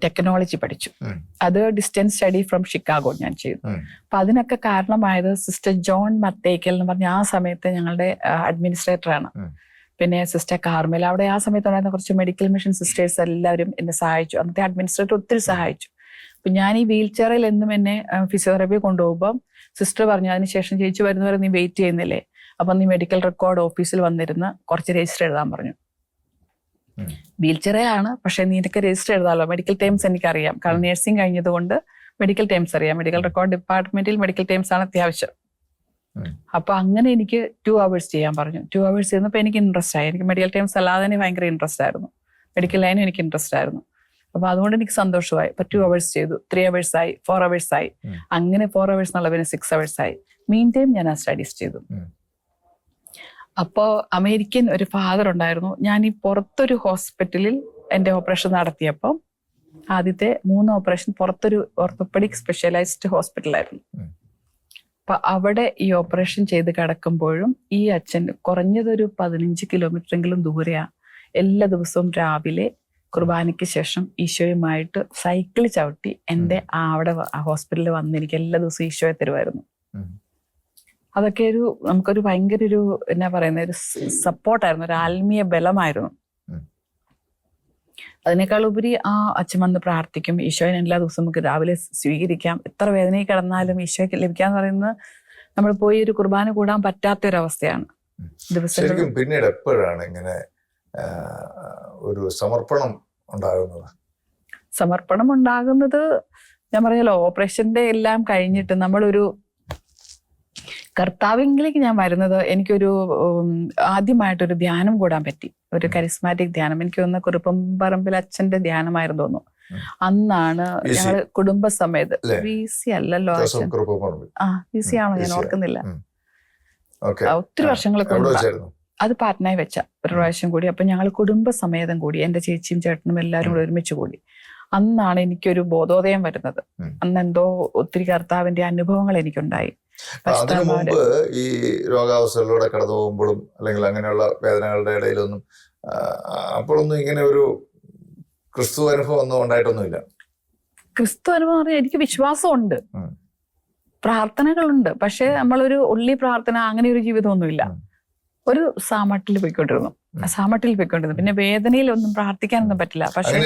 ടെക്നോളജി പഠിച്ചു. അത് ഡിസ്റ്റൻസ് സ്റ്റഡി ഫ്രം ഷിക്കാഗോ ഞാൻ ചെയ്തു. അപ്പൊ അതിനൊക്കെ കാരണമായത് സിസ്റ്റർ ജോൺ മത്തേക്കൽ എന്ന് പറഞ്ഞ ആ സമയത്ത് ഞങ്ങളുടെ അഡ്മിനിസ്ട്രേറ്ററാണ്. പിന്നെ സിസ്റ്റർ കാർമേല, അവിടെ ആ സമയത്ത് ഉണ്ടായിരുന്ന കുറച്ച് മെഡിക്കൽ മിഷൻ സിസ്റ്റേഴ്സ് എല്ലാവരും എന്നെ സഹായിച്ചു. അന്നത്തെ അഡ്മിനിസ്ട്രേറ്റർ ഒത്തിരി സഹായിച്ചു. അപ്പൊ ഞാൻ ഈ വീൽ ചെയറിൽ എന്നും എന്നെ ഫിസിയോതെറപ്പി കൊണ്ടുപോകുമ്പോൾ സിസ്റ്റർ പറഞ്ഞു, അതിനുശേഷം ചേച്ചി വരുന്നവരെ നീ വെയിറ്റ് ചെയ്യുന്നില്ലേ, അപ്പൊ നീ മെഡിക്കൽ റെക്കോർഡ് ഓഫീസിൽ വന്നിരുന്ന് കുറച്ച് രജിസ്റ്റർ എഴുതാൻ പറഞ്ഞു. വീൽ ചെയറിലാണ്, പക്ഷെ നിനക്ക് രജിസ്റ്റർ എഴുതാമല്ലോ. മെഡിക്കൽ ടേംസ് എനിക്കറിയാം, കാരണം നഴ്സിംഗ് കഴിഞ്ഞതുകൊണ്ട് മെഡിക്കൽ ടേംസ് അറിയാം. മെഡിക്കൽ റെക്കോർഡ് ഡിപ്പാർട്ട്മെന്റിൽ മെഡിക്കൽ ടേംസ് ആണ് അത്യാവശ്യം. അപ്പൊ അങ്ങനെ എനിക്ക് 2 hours ചെയ്യാൻ പറഞ്ഞു. 2 hours ചെയ്യുന്നപ്പോൾ എനിക്ക് ഇൻട്രസ്റ്റ് ആയി. എനിക്ക് മെഡിക്കൽ ടേംസ് അല്ലാതെ തന്നെ ഭയങ്കര ഇൻട്രസ്റ്റ് ആയിരുന്നു. മെഡിക്കൽ ലൈനും എനിക്ക് ഇൻട്രസ്റ്റ് ആയിരുന്നു. അപ്പൊ അതുകൊണ്ട് എനിക്ക് സന്തോഷമായി. അപ്പൊ 2 hours ചെയ്തു, 3 hours ആയി, 4 hours ആയി. അങ്ങനെ 4 hours എന്നുള്ള പിന്നെ 6 hours ആയി. മീൻ ടൈം ഞാൻ ആ സ്റ്റഡീസ് ചെയ്തു. അപ്പോ അമേരിക്കൻ ഒരു ഫാദർ ഉണ്ടായിരുന്നു. ഞാൻ ഈ പുറത്തൊരു ഹോസ്പിറ്റലിൽ എന്റെ ഓപ്പറേഷൻ നടത്തിയപ്പോൾ ആദ്യത്തെ 3 ഓപ്പറേഷൻ പുറത്തൊരു ഓർത്തോപെഡിക് സ്പെഷ്യലൈസ്ഡ് ഹോസ്പിറ്റലായിരുന്നു. അപ്പൊ അവിടെ ഈ ഓപ്പറേഷൻ ചെയ്ത് കിടക്കുമ്പോഴും ഈ അച്ഛൻ കുറഞ്ഞതൊരു 15 കിലോമീറ്ററെങ്കിലും ദൂരെയാ എല്ലാ ദിവസവും രാവിലെ കുർബാനയ്ക്ക് ശേഷം ഈശോയുമായിട്ട് സൈക്കിൾ ചവിട്ടി എന്റെ അവിടെ ഹോസ്പിറ്റലിൽ വന്ന് എനിക്ക് എല്ലാ ദിവസവും ഈശോയെ തരുമായിരുന്നു. അതൊക്കെ നമുക്കൊരു ഭയങ്കര ഒരു എന്നാ പറയുന്ന ഒരു സപ്പോർട്ടായിരുന്നു, ഒരു ആത്മീയ ബലമായിരുന്നു. അതിനേക്കാൾ ഉപരി ആ അച്ഛൻ വന്ന് പ്രാർത്ഥിക്കും. ഈശോയെ എല്ലാ ദിവസവും നമുക്ക് രാവിലെ സ്വീകരിക്കാം. എത്ര വേദനയിൽ കിടന്നാലും ഈശോയ്ക്ക് ലഭിക്കാന്ന് പറയുന്നത് നമ്മൾ പോയി ഒരു കുർബാന കൂടാൻ പറ്റാത്തൊരവസ്ഥയാണ്. ശരിക്കും പിന്നീട് എപ്പോഴാണ് ഇങ്ങനെ ഒരു സമർപ്പണം ഉണ്ടാകുന്നത്? സമർപ്പണം ഉണ്ടാകുന്നത് ഞാൻ പറഞ്ഞല്ലോ, ഓപ്പറേഷന്റെ എല്ലാം കഴിഞ്ഞിട്ട് നമ്മളൊരു കർത്താവിലേക്ക് ഞാൻ വരുന്നത് എനിക്കൊരു ആദ്യമായിട്ടൊരു ധ്യാനം കൂടാൻ പറ്റി. ഒരു കരിസ്മാറ്റിക് ധ്യാനം. എനിക്ക് തോന്നുന്ന കുറുപ്പംപറമ്പിൽ അച്ഛന്റെ ധ്യാനമായിരുന്നു തോന്നുന്നു. അന്നാണ് ഞങ്ങള് കുടുംബസമേത്, VC അല്ലല്ലോ അച്ഛൻ, VC ആണോ ഞാൻ ഓർക്കുന്നില്ല, ഒത്തിരി വർഷങ്ങൾക്ക് മുമ്പ്. അത് പാറ്റ്നയിൽ വെച്ച ഒരു പ്രാവശ്യം കൂടി. അപ്പൊ ഞങ്ങൾ കുടുംബസമേതം കൂടി, എന്റെ ചേച്ചിയും ചേട്ടനും എല്ലാവരും കൂടി ഒരുമിച്ച് കൂടി. അന്നാണ് എനിക്കൊരു ബോധോദയം വരുന്നത്. അന്ന് എന്തോ ഒത്തിരി കർത്താവിന്റെ അനുഭവങ്ങൾ എനിക്കുണ്ടായി. അതിനു മുമ്പ് ഈ രോഗാവസ്ഥകളിലൂടെ കടന്നു പോകുമ്പോഴും അല്ലെങ്കിൽ അങ്ങനെയുള്ള വേദനകളുടെ ഇടയിലൊന്നും അപ്പോഴൊന്നും ഇങ്ങനെ ഒരു ക്രിസ്തു അനുഭവം ഒന്നും ഉണ്ടായിട്ടൊന്നുമില്ല. ക്രിസ്തു അനുഭവം പറഞ്ഞാൽ എനിക്ക് വിശ്വാസമുണ്ട്, പ്രാർത്ഥനകളുണ്ട്. പക്ഷെ നമ്മളൊരു ഉള്ളി പ്രാർത്ഥന അങ്ങനെ ഒരു ജീവിതമൊന്നുമില്ല. ഒരു സാമട്ടിൽ പോയിക്കൊണ്ടിരുന്നു. പിന്നെ വേദനയിൽ ഒന്നും പ്രാർത്ഥിക്കാനൊന്നും പറ്റില്ല. പക്ഷെ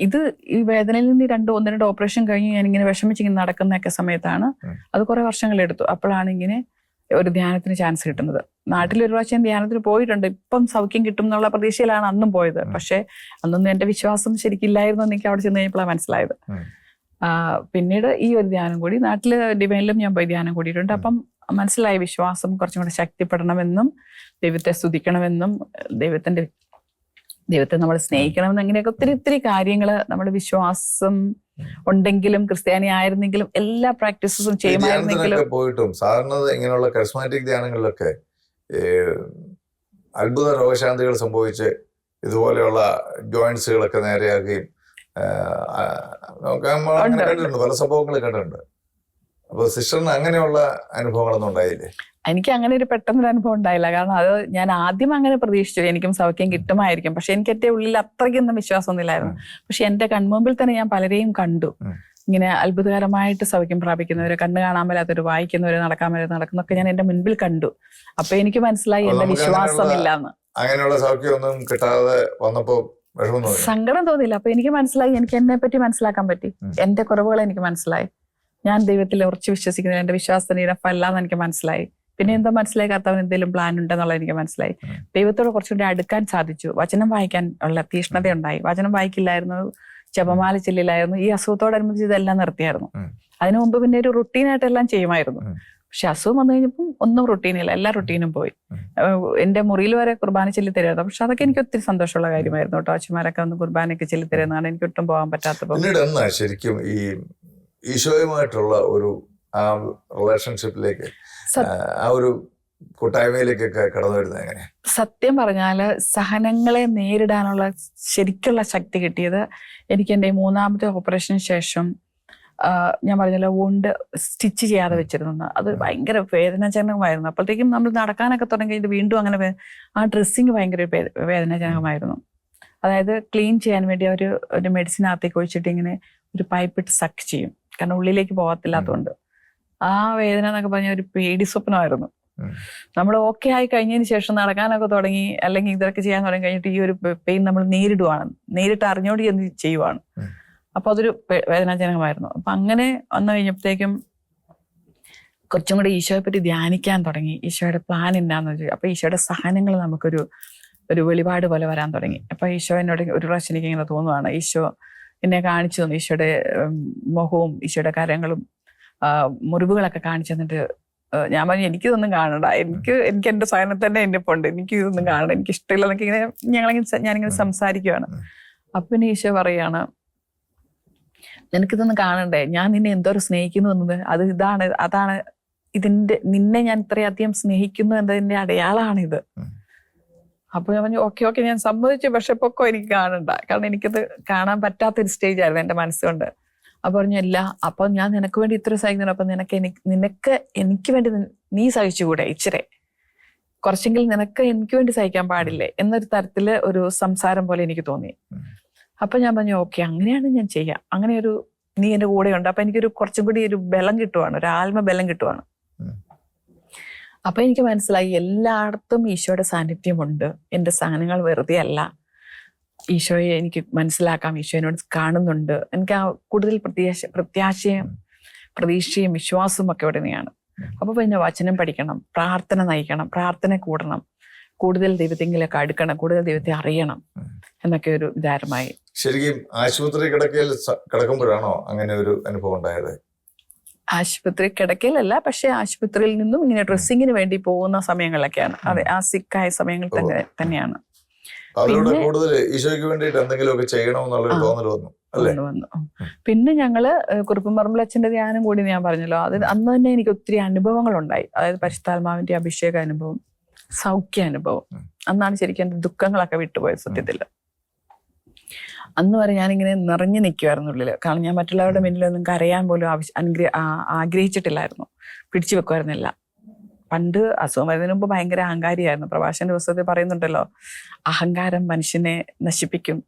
ഇത് ഈ വേദനയിൽ നിന്ന് 1-2 ഓപ്പറേഷൻ കഴിഞ്ഞ് ഞാൻ ഇങ്ങനെ വിഷമിച്ചിങ്ങനെ നടക്കുന്നൊക്കെ സമയത്താണ്, അത് കുറെ വർഷങ്ങളെടുത്തു. അപ്പോഴാണ് ഇങ്ങനെ ഒരു ധ്യാനത്തിന് ചാൻസ് കിട്ടുന്നത്. നാട്ടിൽ ഒരു പ്രാവശ്യം ധ്യാനത്തിന് പോയിട്ടുണ്ട്. ഇപ്പം സൗഖ്യം കിട്ടും എന്നുള്ള പ്രതീക്ഷയിലാണ് അന്നും പോയത്. പക്ഷെ അന്നൊന്നും എന്റെ വിശ്വാസം ശരിക്കില്ലായിരുന്നു എന്ന് എനിക്ക് അവിടെ ചെന്ന് കഴിഞ്ഞപ്പോഴാണ് മനസ്സിലായത്. പിന്നീട് ഈ ഒരു ധ്യാനം കൂടി, നാട്ടില് ഡിവൈനിലും ഞാൻ പോയി ധ്യാനം കൂടിയിട്ടുണ്ട്. അപ്പം മനസ്സിലായി വിശ്വാസം കുറച്ചും കൂടെ ശക്തിപ്പെടണമെന്നും ദൈവത്തെ സ്തുതിക്കണമെന്നും ദൈവത്തിന്റെ ദൈവത്തെ നമ്മൾ സ്നേഹിക്കണം അങ്ങനെയൊക്കെ ഒത്തിരി ഒത്തിരി കാര്യങ്ങള് നമ്മുടെ വിശ്വാസം ഉണ്ടെങ്കിലും ക്രിസ്ത്യാനി ആയിരുന്നെങ്കിലും എല്ലാ പ്രാക്ടീസസും ചെയ്യുമായിരുന്നെങ്കിലും പോയിട്ടും സാധാരണ ഇങ്ങനെയുള്ള കറിസ്മാറ്റിക് ധ്യാനങ്ങളിലൊക്കെ അത്ഭുത രോഗശാന്തികൾ സംഭവിച്ച് ഇതുപോലെയുള്ള ജോയിന്റ്സുകളൊക്കെ നേരെയാക്കുകയും അങ്ങനെ കണ്ടിട്ടുണ്ട്, പല സംഭവങ്ങൾ കണ്ടിട്ടുണ്ട്. അപ്പൊ സിസ്റ്ററിന് അങ്ങനെയുള്ള അനുഭവങ്ങളൊന്നും ഉണ്ടായില്ലേ? എനിക്ക് അങ്ങനെ ഒരു പെട്ടെന്നൊരു അനുഭവം ഉണ്ടായില്ല. കാരണം അത് ഞാൻ ആദ്യം അങ്ങനെ പ്രതീക്ഷിച്ചു എനിക്കും സൗഖ്യം കിട്ടുമായിരിക്കും. പക്ഷെ എനിക്ക് എന്റെ ഉള്ളിൽ അത്രയ്ക്കൊന്നും വിശ്വാസമൊന്നുമില്ലായിരുന്നു. പക്ഷെ എന്റെ കൺമുമ്പിൽ തന്നെ ഞാൻ പലരെയും കണ്ടു ഇങ്ങനെ അത്ഭുതകരമായിട്ട് സൗഖ്യം പ്രാപിക്കുന്നവരെ, കണ്ണ് കാണാൻ മേലാത്തവര്, വായിക്കുന്നവര്, നടക്കാൻ മേലാത്ത നടക്കുന്നൊക്കെ ഞാൻ എന്റെ മുൻപിൽ കണ്ടു. അപ്പൊ എനിക്ക് മനസ്സിലായി എന്റെ വിശ്വാസമില്ലാന്ന്. അങ്ങനെയുള്ള സൗഖ്യമൊന്നും കിട്ടാതെ വന്നപ്പോ സങ്കടം തോന്നിയില്ല. അപ്പൊ എനിക്ക് മനസ്സിലായി, എനിക്ക് എന്നെ പറ്റി മനസ്സിലാക്കാൻ പറ്റി, എന്റെ കുറവുകൾ എനിക്ക് മനസ്സിലായി. ഞാൻ ദൈവത്തിൽ ഉറച്ചു വിശ്വസിക്കുന്നത് എന്റെ വിശ്വാസത്തിന് ഇടപ്പല്ലാന്ന് എനിക്ക് മനസ്സിലായി. പിന്നെ എന്താ മനസ്സിലായി, കർത്താവിന് എന്തെങ്കിലും പ്ലാൻ ഉണ്ടെന്നുള്ളത് എനിക്ക് മനസ്സിലായി. ദൈവത്തോട് കുറച്ചുകൂടി അടുക്കാൻ സാധിച്ചു. വചനം വായിക്കാൻ ഉള്ള തീഷ്ണത ഉണ്ടായി. വചനം വായിക്കില്ലായിരുന്നു, ജപമാല ചെല്ലില്ലായിരുന്നു. ഈ അസുഖത്തോടനുബന്ധിച്ച് ഇതെല്ലാം നിർത്തിയായിരുന്നു. അതിനു മുമ്പ് പിന്നെ ഒരു റുട്ടീനായിട്ട് എല്ലാം ചെയ്യുമായിരുന്നു. പക്ഷെ അസുഖം വന്നു കഴിഞ്ഞപ്പം ഒന്നും റുട്ടീനില്ല, എല്ലാ റുട്ടീനും പോയി. എന്റെ മുറിയിൽ വരെ കുർബാന ചൊല്ലി തരുമായിരുന്നു. പക്ഷെ അതൊക്കെ എനിക്ക് ഒത്തിരി സന്തോഷമുള്ള കാര്യമായിരുന്നു കേട്ടോ. അച്ഛന്മാരൊക്കെ ഒന്ന് കുർബാനയൊക്കെ ചൊല്ലി തരുന്നതാണ് എനിക്ക് ഒട്ടും പോകാൻ പറ്റാത്തപ്പോൾ. ശരിക്കും ഈ ഈശോയുമായിട്ടുള്ള ഒരു ആ റിലേഷൻഷിപ്പിലേക്ക്, ആ ഒരു കൂട്ടായ്മയിലേക്കൊക്കെ കടന്നു വരുന്നത് എങ്ങനെ? സത്യം പറഞ്ഞാല് സഹനങ്ങളെ നേരിടാനുള്ള ശരിക്കുള്ള ശക്തി കിട്ടിയത് എനിക്ക് എൻ്റെ 3ാമത്തെ ഓപ്പറേഷന് ശേഷം. ഞാൻ പറഞ്ഞല്ലോ, വോണ്ട് സ്റ്റിച്ച് ചെയ്യാതെ വെച്ചിരുന്നു. അത് ഭയങ്കര വേദനാജനകമായിരുന്നു. അപ്പോഴത്തേക്കും നമ്മൾ നടക്കാനൊക്കെ തുടങ്ങി ഇത് വീണ്ടും അങ്ങനെ ആ ഡ്രസ്സിങ് ഭയങ്കര വേദനാജനകമായിരുന്നു. അതായത് ക്ലീൻ ചെയ്യാൻ വേണ്ടി ഒരു മെഡിസിനകത്തേക്ക് ഒഴിച്ചിട്ട് ഇങ്ങനെ ഒരു പൈപ്പിട്ട് സക്ക് ചെയ്യും, കാരണം ഉള്ളിലേക്ക് പോകത്തില്ലാത്തതുകൊണ്ട്. ആ വേദന എന്നൊക്കെ പറഞ്ഞ ഒരു പേടി സ്വപ്നമായിരുന്നു. നമ്മൾ ഓക്കെ ആയി കഴിഞ്ഞതിന് ശേഷം നടക്കാനൊക്കെ തുടങ്ങി, അല്ലെങ്കിൽ ഇതൊക്കെ ചെയ്യാൻ തുടങ്ങി കഴിഞ്ഞിട്ട് ഈ ഒരു പെയിൻ നമ്മൾ നേരിട്ട് അറിഞ്ഞോടി എന്ന് ചെയ്യുവാണ്. അപ്പൊ അതൊരു വേദനാജനകമായിരുന്നു. അപ്പൊ അങ്ങനെ വന്നു കഴിഞ്ഞപ്പോഴത്തേക്കും കുറച്ചും കൂടി ഈശോയെ പറ്റി ധ്യാനിക്കാൻ തുടങ്ങി. ഈശോയുടെ പ്ലാൻ എന്താന്ന് വെച്ചാൽ, അപ്പൊ ഈശോയുടെ സഹനങ്ങൾ നമുക്കൊരു വെളിപാട് പോലെ വരാൻ തുടങ്ങി. അപ്പൊ ഈശോ എന്നോട് ഒരു പ്രാവശ്യം എനിക്ക് ഇങ്ങനെ തോന്നുവാണ്, ഈശോ എന്നെ കാണിച്ചു തന്നു. ഈശോയുടെ മുഖവും ഈശോയുടെ കരങ്ങളും മുറിവുകളൊക്കെ കാണിച്ചു തന്നിട്ട് ഞാൻ പറഞ്ഞു, എനിക്കിതൊന്നും കാണണ്ട, എനിക്ക് എന്റെ സഹനം തന്നെ എന്റെ പൊണ്ട്, എനിക്ക് ഇതൊന്നും കാണണ്ട, എനിക്ക് ഇഷ്ടമില്ല എന്നൊക്കെ ഇങ്ങനെ ഞാനിങ്ങനെ സംസാരിക്കുവാണ്. അപ്പൊ പിന്നെ ഈശോ പറയാണ്, നിനക്കിതൊന്നും കാണണ്ടേ, ഞാൻ നിന്നെ എന്തോരം സ്നേഹിക്കുന്നു എന്നത് അതാണ് നിന്നെ ഞാൻ ഇത്രയധികം സ്നേഹിക്കുന്നു എന്നതിന്റെ അടയാളാണിത്. അപ്പൊ ഞാൻ പറഞ്ഞു ഓക്കെ ഞാൻ സമ്മതിച്ചു, പക്ഷെ പൊക്കോ എനിക്ക് കാണണ്ട, കാരണം എനിക്കത് കാണാൻ പറ്റാത്തൊരു സ്റ്റേജ് ആയിരുന്നു എന്റെ മനസ്സുകൊണ്ട്. അപ്പൊ പറഞ്ഞു അല്ല, അപ്പൊ ഞാൻ നിനക്ക് വേണ്ടി ഇത്ര സഹിക്കുന്നു, അപ്പൊ നിനക്ക് എനിക്ക് വേണ്ടി നീ സഹിച്ചുകൂടെ, ഇച്ചിരി കുറച്ചെങ്കിലും നിനക്ക് എനിക്ക് വേണ്ടി സഹിക്കാൻ പാടില്ലേ എന്നൊരു തരത്തില് ഒരു സംസാരം പോലെ എനിക്ക് തോന്നി. അപ്പൊ ഞാൻ പറഞ്ഞു ഓക്കെ, അങ്ങനെയാണ് ഞാൻ ചെയ്യാം, അങ്ങനെ നീ എന്റെ കൂടെ ഉണ്ട്. അപ്പൊ എനിക്കൊരു കുറച്ചും കൂടി ഒരു ബലം കിട്ടുവാണ്, ഒരു ആത്മബലം കിട്ടുവാണ്. അപ്പൊ എനിക്ക് മനസ്സിലായി എല്ലായിടത്തും ഈശോയുടെ സാന്നിധ്യമുണ്ട്, എന്റെ സഹനങ്ങൾ വെറുതെ അല്ല, ഈശോയെ എനിക്ക് മനസ്സിലാക്കാം, ഈശോ എന്നോട് കാണുന്നുണ്ട്. എനിക്ക് ആ കൂടുതൽ പ്രത്യാശയും പ്രതീക്ഷയും വിശ്വാസവും ഒക്കെ ഉടനെയാണ്. അപ്പൊ പിന്നെ വചനം പഠിക്കണം, പ്രാർത്ഥന നയിക്കണം, പ്രാർത്ഥന കൂടണം, കൂടുതൽ ദൈവത്തെങ്കിലൊക്കെ അടുക്കണം, കൂടുതൽ ദൈവത്തെ അറിയണം എന്നൊക്കെ ഒരു വിചാരമായി. ശരിക്കും ആശുപത്രി കിടക്കുമ്പോഴാണോ അങ്ങനെ ഒരു അനുഭവം ഉണ്ടായത്? ആശുപത്രി കിടക്കലല്ല, പക്ഷെ ആശുപത്രിയിൽ നിന്നും ഇങ്ങനെ ഡ്രസ്സിങ്ങിന് വേണ്ടി പോകുന്ന സമയങ്ങളിലൊക്കെയാണ്. അതെ, ആ സിക്കായ സമയങ്ങൾ തന്നെയാണ്. കൂടുതൽ ഈശോയ്ക്ക് വേണ്ടിയിട്ട് എന്തെങ്കിലുമൊക്കെ ചെയ്യണമെന്നുള്ളൊരു തോന്നൽ വന്നു. പിന്നെ ഞങ്ങള് കുറുപ്പുംപറമ്പിലച്ഛന്റെ ധ്യാനം കൂടി ഞാൻ പറഞ്ഞല്ലോ, അന്ന് തന്നെ എനിക്ക് ഒത്തിരി അനുഭവങ്ങൾ ഉണ്ടായി. അതായത് പരിശുദ്ധാത്മാവിന്റെ അഭിഷേക അനുഭവം, സൗഖ്യ അനുഭവം. അന്നാണ് ശരിക്കും എന്റെ ദുഃഖങ്ങളൊക്കെ വിട്ടുപോയത്. സത്യത്തില് അന്ന് വരെ ഞാനിങ്ങനെ നിറഞ്ഞു നിൽക്കുമായിരുന്നു ഉള്ളില്. കാരണം ഞാൻ മറ്റുള്ളവരുടെ മുന്നിലൊന്നും കരയാൻ പോലും ആഗ്രഹിച്ചിട്ടില്ലായിരുന്നു, പിടിച്ചു വെക്കുമായിരുന്നില്ല. പണ്ട് അസുഖം വരുന്നതിന് മുമ്പ് ഭയങ്കര അഹങ്കാരിയായിരുന്നു. പ്രഭാഷകന്റെ പുസ്തകത്തിൽ പറയുന്നുണ്ടല്ലോ, അഹങ്കാരം മനുഷ്യനെ നശിപ്പിക്കും.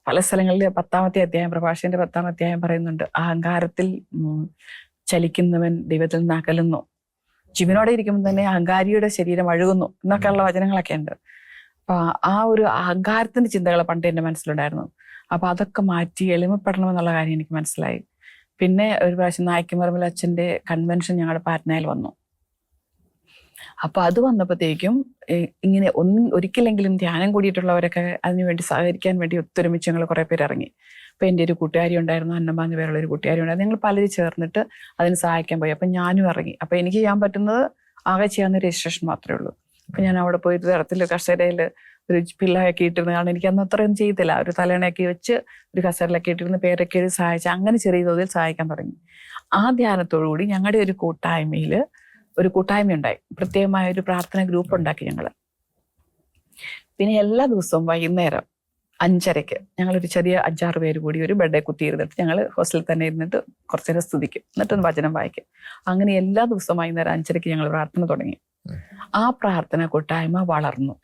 പല സ്ഥലങ്ങളിൽ 10ാമത്തെ അധ്യായം, പ്രഭാഷകന്റെ 10ാം അധ്യായം പറയുന്നുണ്ട്, അഹങ്കാരത്തിൽ ചലിക്കുന്നവൻ ദൈവത്തിൽ നിന്ന് അകലുന്നു, ജീവനോടെ ഇരിക്കുമ്പോൾ തന്നെ അഹങ്കാരിയുടെ ശരീരം അഴുകുന്നു എന്നൊക്കെയുള്ള വചനങ്ങളൊക്കെ ഉണ്ട്. അപ്പൊ ആ ഒരു അഹങ്കാരത്തിന്റെ ചിന്തകൾ പണ്ട് എന്റെ മനസ്സിലുണ്ടായിരുന്നു. അപ്പൊ അതൊക്കെ മാറ്റി എളിമപ്പെടണമെന്നുള്ള കാര്യം എനിക്ക് മനസ്സിലായി. പിന്നെ ഒരു പ്രാവശ്യം നായ്ക്കുംപറമ്പിൽ അച്ഛന്റെ കൺവെൻഷൻ ഞങ്ങളുടെ പാറ്റ്നയിൽ വന്നു. അപ്പൊ അത് വന്നപ്പോഴത്തേക്കും ഇങ്ങനെ ഒരിക്കലെങ്കിലും ധ്യാനം കൂടിയിട്ടുള്ളവരൊക്കെ അതിനുവേണ്ടി സഹകരിക്കാൻ വേണ്ടി ഒത്തൊരുമിച്ച് ഞങ്ങൾ കുറെ പേര് ഇറങ്ങി. അപ്പൊ എൻ്റെ ഒരു കൂട്ടുകാരി ഉണ്ടായിരുന്നു, അന്നമ്പാന്ന് പേരുള്ള ഒരു കൂട്ടുകാരി ഉണ്ടായിരുന്നു. ഞങ്ങൾ പലരും ചേർന്നിട്ട് അതിന് സഹായിക്കാൻ പോയി. അപ്പൊ ഞാനും ഇറങ്ങി. അപ്പൊ എനിക്ക് ചെയ്യാൻ പറ്റുന്നത് ആകെ ചെയ്യാവുന്ന രജിസ്ട്രേഷൻ മാത്രമേ ഉള്ളൂ. അപ്പൊ ഞാൻ അവിടെ പോയി തരത്തിൽ കസേരയിൽ ഒരു പിള്ളയൊക്കെ ഇട്ടിരുന്ന്, കാരണം എനിക്ക് അന്ന് അത്രയൊന്നും ചെയ്തില്ല, ഒരു തലേണയൊക്കെ വെച്ച് ഒരു കസേരയിലൊക്കെ ഇട്ടിരുന്ന് പേരൊക്കെ എഴുതി സഹായിച്ച് അങ്ങനെ ചെറിയ തോതിൽ സഹായിക്കാൻ തുടങ്ങി. ആ ധ്യാനത്തോടുകൂടി ഞങ്ങളുടെ ഒരു കൂട്ടായ്മ ഉണ്ടായി. പ്രത്യേകമായ ഒരു പ്രാർത്ഥന ഗ്രൂപ്പ് ഉണ്ടാക്കി ഞങ്ങൾ. പിന്നെ എല്ലാ ദിവസവും വൈകുന്നേരം 5:30 ഞങ്ങളൊരു ചെറിയ 5-6 പേര് കൂടി ഒരു ബെഡെ കുത്തിയിരുന്നിട്ട് ഞങ്ങൾ ഹോസ്റ്റലിൽ തന്നെ ഇരുന്നിട്ട് കുറച്ചു നേരം സ്തുതിക്കും, എന്നിട്ടൊന്ന് വചനം വായിക്കും. അങ്ങനെ എല്ലാ ദിവസവും വൈകുന്നേരം 5:30 ഞങ്ങൾ പ്രാർത്ഥന തുടങ്ങി. ആ പ്രാർത്ഥന കൂട്ടായ്മ വളർന്നു.